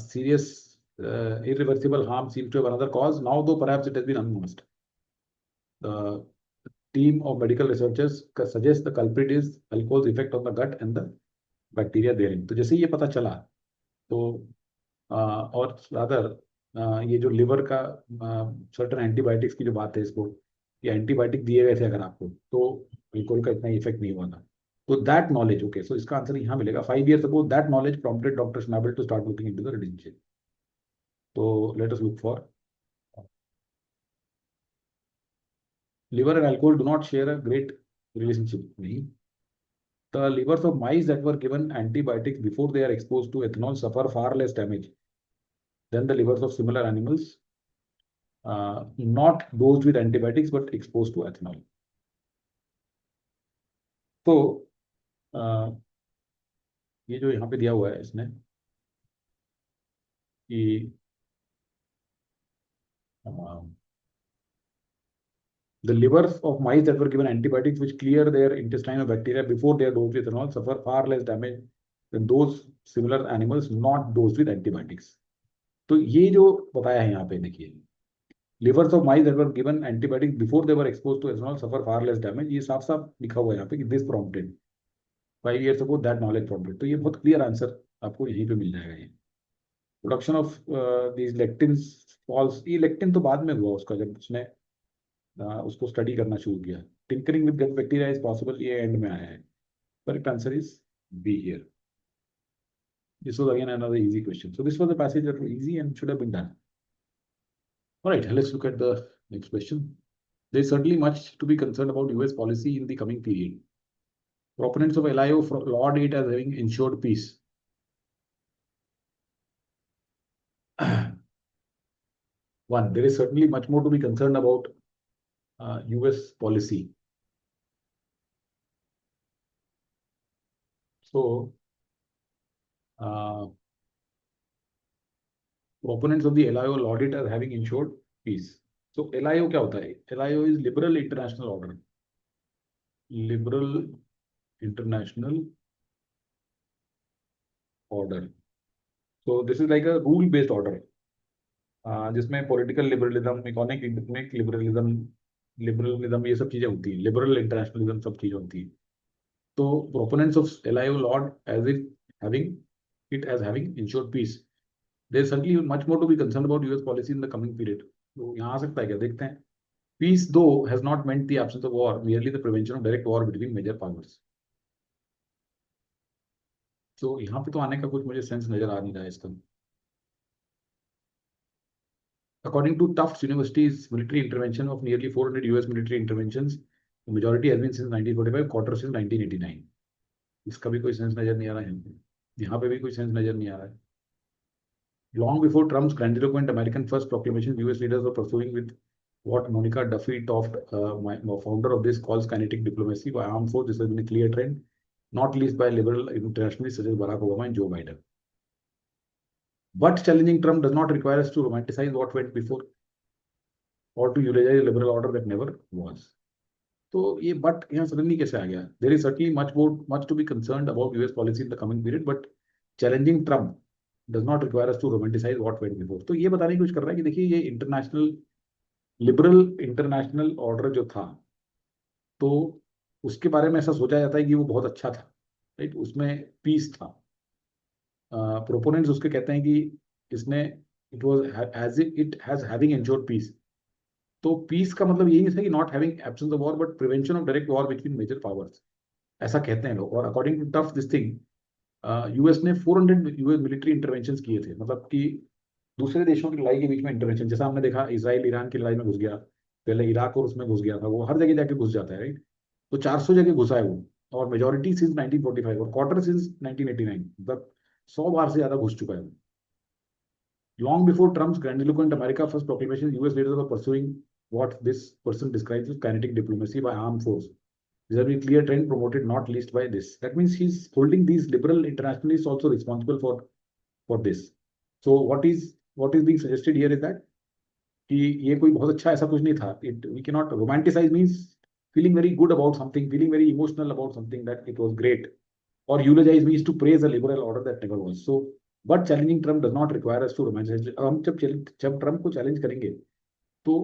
serious irreversible harm seems to have another cause. Now, though perhaps it has been unmasked, the team of medical researchers suggests the culprit is alcohol's effect on the gut and the bacteria therein. तो जैसे ही ये पता चला तो और rather ये जो liver का सर्टन एंटीबायोटिक्स की जो बात है, इसको ये एंटीबायोटिक दिए गए थे अगर आपको, तो बिल्कुल का इतना इफेक्ट नहीं हुआ था। तो दैट नॉलेज, ओके, सो इसका आंसर यहाँ मिलेगा। 5 years ago that knowledge prompted doctor Schnabl to start looking into the religion. तो let us look for liver and alcohol do not share a great relationship. नहीं, the livers of mice that were given antibiotics before they are exposed to ethanol suffer far less damage than the livers of similar animals not dosed with antibiotics but exposed to ethanol. तो ये जो यहाँ पे दिया हुआ है इसने कि the livers of mice that were given antibiotics which clear their intestine of bacteria before they are dosed with ethanol suffer far less damage than those similar animals not dosed with antibiotics. तो ये जो बताया है यहाँ पे देखिए, livers of mice that were given antibiotics before they were exposed to ethanol suffer far less damage, ये साफ साफ लिखा हुआ है यहाँ पे कि this prompted 5 years ago that knowledge prompted। तो ये बहुत क्लियर आंसर आपको यहीं पे मिल जाएगा। ये production of these lectins falls, ये लेक्टिन तो बाद में हुआ उसका, जब उसने उसको स्टडी करना शुरू किया। Tinkering with gut bacteria is possible, ये एंड में आया है। Correct answer is B here. This was again another easy question. So this was a passage that was easy and should have been done. All right, let's look at the next question. There is certainly much to be concerned about US policy in the coming period. Proponents of LIO laud it as having ensured peace. One, there is certainly much more to be concerned about US policy. So, proponents of the LIO laud it as having ensured peace. So, LIO क्या होता है? LIO is Liberal International Order. Liberal International Order. So, this is like a rule-based order. जिसमें political liberalism, economic liberalism ये सब चीजें होती हैं, liberal internationalism सब चीजें होती हैं। तो proponents of LIO laud as it having ensured peace. There is certainly much more to be concerned about US policy in the coming period. तो यहाँ आ सकता है क्या, देखते हैं। Peace though has not meant the absence of war, merely the prevention of direct war between major powers. तो यहाँ पे तो आने का कुछ मुझे सेंस नजर आ नहीं रहा है इसका। According to Tufts University's military intervention of nearly 400 US military interventions, the majority has been since 1945, quarter since 1989. इसका भी कोई सेंस नजर नहीं आ रहा है, यहाँ पे भी कोई सेंस नजर नहीं आ रहा है। Long before Trump's grandiloquent American First proclamation, US leaders were pursuing with what Monica Duffy Toft, founder of this, calls kinetic diplomacy by armed force. This has been a clear trend, not least by liberal internationalists such as Barack Obama and Joe Biden. But challenging Trump does not require us to romanticize what went before or to eulogize a liberal order that never was. तो ये but यहाँ suddenly कैसे आ गया? There is certainly much to be concerned about US policy in the coming period, but challenging Trump does not require us to romanticize what went before. तो ये बताने की कोशिश कर रहा है कि देखिए ये इंटरनेशनल लिबरल इंटरनेशनल ऑर्डर जो था, तो उसके बारे में ऐसा सोचा जाता है कि वो बहुत अच्छा था, राइट, उसमें पीस था। प्रोपोनेंट्स उसके कहते हैं कि इसने it was as it has having ensured peace. तो पीस का मतलब यही नहीं था कि not having absence of war but prevention of direct war between major powers, ऐसा कहते हैं लोग। और according to tough this thing, US ने 400 यूएस मिलिट्री इंटरवेंशन किए थे, मतलब कि दूसरे देशों की लड़ाई के बीच में इंटरवेंशन। जैसा हमने देखा इसराइल ईरान की लड़ाई में घुस गया, पहले इराक और उसमें घुस गया था, वो हर जगह जाके घुस जाता है, राइट। तो 400 जगह घुसा है वो, और मेजोरिटी सिंस 1945 और क्वार्टर सिंस 1989, मतलब 100 बार से ज्यादा घुस चुका है। Long before Trump's grandiloquent America First proclamation, US leaders were pursuing what this person describes as kinetic diplomacy by armed force. This has been a clear trend promoted not least by this. That means he's holding these liberal internationalists also responsible for this. So what is being suggested here is that कि ये कोई बहुत अच्छा ऐसा कुछ नहीं था. We cannot romanticize means feeling very good about something, feeling very emotional about something that it was great. Or eulogize means to praise a liberal order that never was. So, but challenging Trump does not require us to romanticize. हम जब Trump को challenge करेंगे तो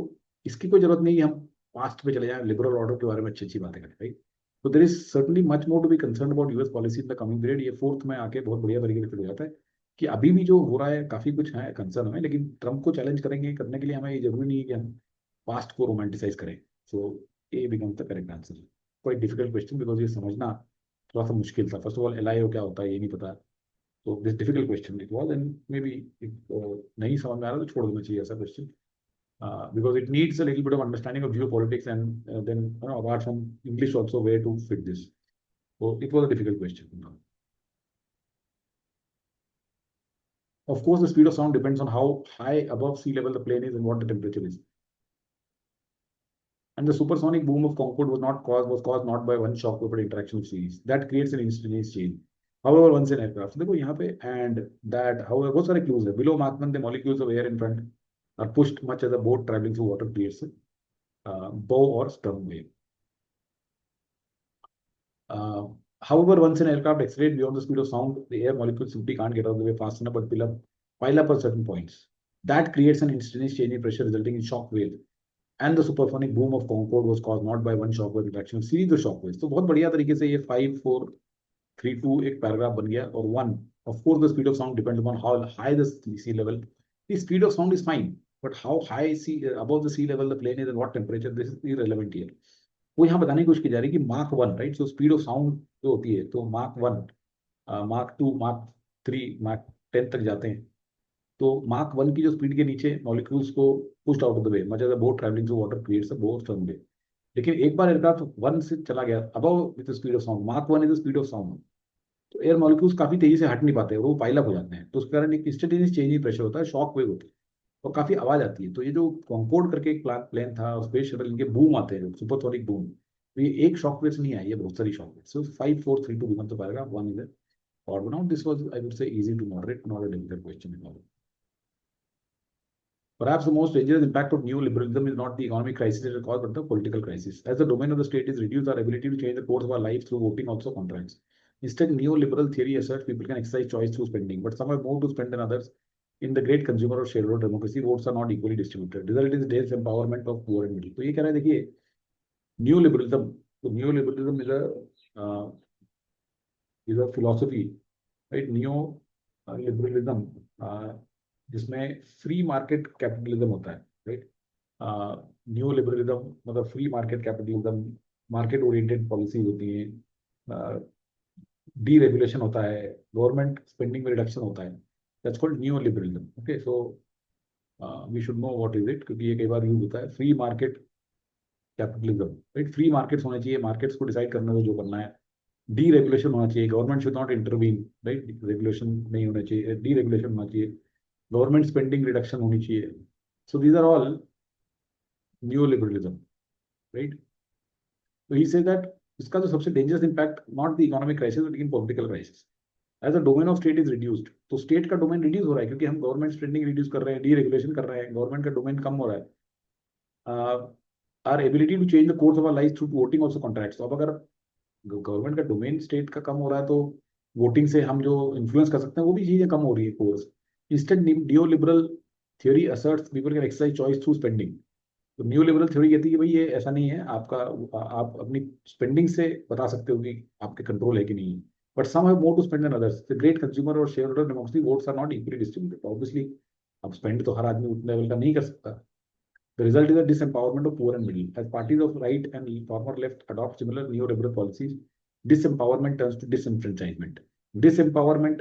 इसकी कोई जरूरत नहीं है हम पास्ट पे चले जाएं, लिबरल ऑर्डर के बारे में अच्छी अच्छी बातें करें, राइट। तो there is certainly much more to be concern about US policy in the coming period. ये फोर्थ में आके बहुत बढ़िया तरीके से हो जाता है कि अभी भी जो हो रहा है काफी कुछ है कंसर्न हमें, लेकिन ट्रम्प को चैलेंज करेंगे करने के लिए हमें ये जरूरी नहीं है कि हम पास्ट को रोमांटिसाइज करें. So A becomes the correct answer. Quite difficult question because ये समझना थोड़ा सा मुश्किल था. फर्स्ट ऑफ ऑल एलआईओ क्या होता है ये नहीं पता. तो this difficult question it was, and may be नहीं समझ में आ रहा तो छोड़ देना चाहिए ऐसा question, because it needs a little bit of understanding of geopolitics, and then apart from English also where to fit this. So it was a difficult question. Of course, the speed of sound depends on how high above sea level the plane is and what the temperature is. And the supersonic boom of Concorde was caused not by one shock wave but interaction of series. That creates an instantaneous change. However, once an aircraft, देखो यहाँ पे and that, however, बहुत सारे clues है. Below Mach 1, the molecules of air in front are pushed much as a boat traveling through water creates a bow or stern wave. However, once an aircraft accelerates beyond the speed of sound, the air molecules simply can't get out of the way fast enough but pile up at certain points. That creates an instantaneous change in pressure resulting in shock wave. And the supersonic boom of Concorde was caused not by one shock wave interaction of series of shock waves. तो बहुत बढ़िया तरीके से ये 5, 4, 3, 2 एक paragraph बन गया. और 1, of course, the speed of sound depends upon how high the sea level. The speed of sound is fine, but how high above the sea level the plane is and what temperature, this is irrelevant here. वो यहाँ बताने की कोशिश की जा रही है कि mark 1, right, so speed of sound जो होती है, तो मार्क 1, मार्क 2, मार्क 3, मार्क 10 तक जाते हैं. तो मार्क 1 की जो स्पीड के नीचे मॉलिक्यूल्स को pushed out of the way, much as a boat travelling through water creates a boat turn way. लेकिन एक बार एयरक्राफ्ट 1 से चला गया above with the speed of sound, mark 1 is the speed of sound, तो air molecules काफी तेजी से हट नहीं पाते, वो पाइल अप हो जाते हैं. तो उसके कारण एक इंस्टेंटेनियस चेंज इन प्रेशर होता है, शॉक वेव होती है, और काफी आवाज आती है. तो ये जो कॉन्कोर्ड करके एक प्लेन था, स्पेस शटल, इनके बूम आते हैं, सुपरसोनिक बूम. तो ये एक शॉक वेव से नहीं आई है, बहुत सारी शॉक वेव. सो 5, 4, 3, 2 बिकम तो पाएगा 1 इज और बनाओ. This was, I would say, easy to moderate, not a difficult question in all. Perhaps the most dangerous impact of neoliberalism is not the economic crisis it has caused, but the political crisis. As the domain of the state is reduced, our ability to change the course of our life through voting also contracts. Instead, neoliberal theory asserts people can exercise choice through spending, but some have more to spend than others. In the great consumer or shareholder democracy, votes are not equally distributed. Result is disempowerment of poor and middle. तो ये कह रहे हैं, देखिए, neoliberalism. तो neoliberalism is a philosophy, right? Neoliberalism, जिसमें free market capitalism होता है, राइट. न्यू लिबरलिज्म मतलब free market capitalism, market oriented policies होती हैं, डी रेगुलेशन होता है, गवर्नमेंट स्पेंडिंग में रिडक्शन होता है. That's called new liberalism. Okay, so we should know what is it, क्योंकि ये कई बार यूज होता है. Free market capitalism, right. Free markets होने चाहिए, मार्केट्स को डिसाइड करने में जो करना है. डी रेगुलेशन होना चाहिए, government should not intervene, right. Regulation नहीं होना चाहिए, डी रेगुलेशन होना चाहिए, गवर्नमेंट स्पेंडिंग रिडक्शन होनी चाहिए. So these are all new liberalism, right. तो ही से दैट इसका जो सबसे dangerous impact, not the economic crisis लेकिन political crisis. As a domain of state is reduced, तो स्टेट का डोमेन रिड्यूस हो रहा है क्योंकि हम गवर्नमेंट स्पेंडिंग रिड्यूस कर रहे हैं, डी रेगुलेशन कर रहे हैं, गवर्नमेंट का डोमेन कम हो रहा है. Our ability to change the course of our life through voting also contracts. तो अब अगर गवर्नमेंट का डोमेन स्टेट का कम हो रहा है, तो वोटिंग से हम जो इन्फ्लुएंस कर सकते हैं वो भी चीजें कम हो रही है course. Instant neo liberal theory assets people can exercise choice through spending. तो न्यू लिबरल थ्योरी कहती है कि भाई ये ऐसा नहीं है, आपका आप अपनी स्पेंडिंग से बता सकते हो कि आपके कंट्रोल है कि नहीं है. But some have more to spend than others. The great consumer और share holder democracy, votes are not equally distributed. Obviously अब स्पेंड तो हर आदमी उतने लेवल का नहीं कर सकता. The result is a disempowerment of poor and middle. As parties of right and former left adopt similar neoliberal policies, disempowerment turns to disenfranchisement. Disempowerment,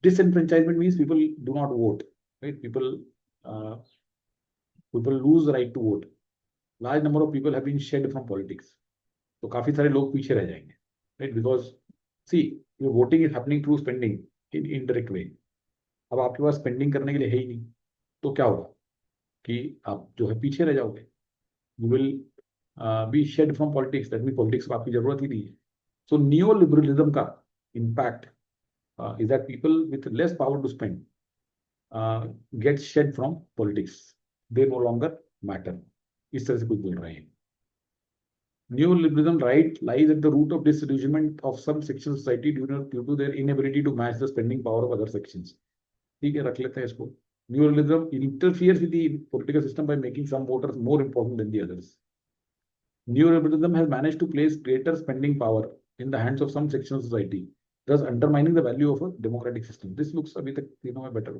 disenfranchisement means people do not vote, right? People lose the right to vote. Large number of people have been shed from politics. तो काफी सारे लोग पीछे रह जाएंगे, right? Because see, your voting is happening through spending in indirect way. अब आपके पास spending करने के लिए है ही नहीं, तो क्या होगा कि आप जो है पीछे रह जाओगे. You will be shed from politics. That mean politics में आपकी जरूरत ही नहीं है. सो नियो लिबरलिज्म का impact is that people with less power to spend get shed from politics. They no longer matter. इस तरह से कुछ बोल रहे हैं. Neoliberalism lies at the root of disillusionment of some sections of society due to their inability to match the spending power of other sections. ठीक है, रख लेते हैं इसको. Neoliberalism interferes with the political system by making some voters more important than the others. Neoliberalism has managed to place greater spending power in the hands of some sections of society. thus undermining the value of a democratic system. This looks a bit, better.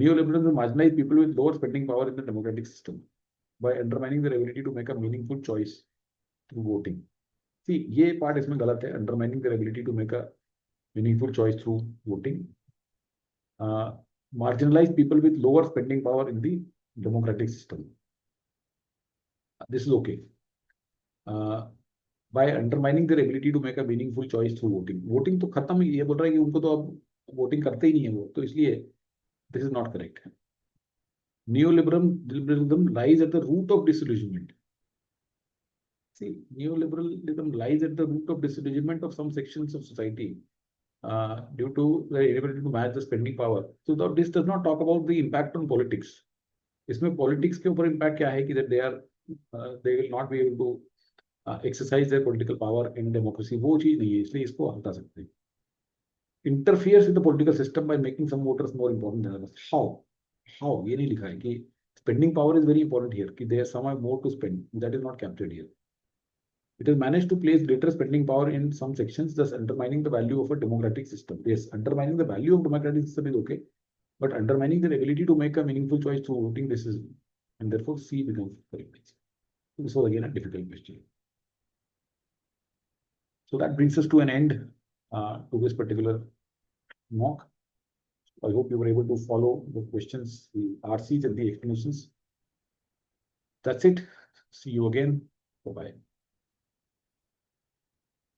Neoliberalism marginalizes people with lower spending power in the democratic system by undermining their ability to make a meaningful choice through voting. See, ये part इसमें गलत है, undermining their ability to make a meaningful choice through voting. Marginalize people with lower spending power in the democratic system. This is okay. By undermining their ability to make a meaningful choice through voting. Voting तो खत्म, ये बोल रहा है कि उनको तो अब वोटिंग करते ही नहीं है वो, तो इसलिए this is not correct. Neoliberalism lies at the root of disillusionment. See, neoliberalism lies at the root of disillusionment of some sections of society due to the inability to match the spending power. So this does not talk about the impact on politics. इसमें politics के ऊपर impact क्या है कि that they will not be able to exercise their political power in democracy. वो चीज नहीं है, इसलिए इसको हटा सकते हैं. Interferes with the political system by making some voters more important than others. How? ये नहीं लिखा है कि spending power is very important here, कि there some have more to spend. That is not captured here. It has managed to place greater spending power in some sections, thus undermining the value of a democratic system. Yes, undermining the value of democratic system is okay, but undermining their ability to make a meaningful choice through voting, this is, and therefore C becomes correct. This was again a difficult question. So that brings us to an end to this particular mock. I hope you were able to follow the questions, the RCs and the explanations. That's it. See you again. Bye-bye.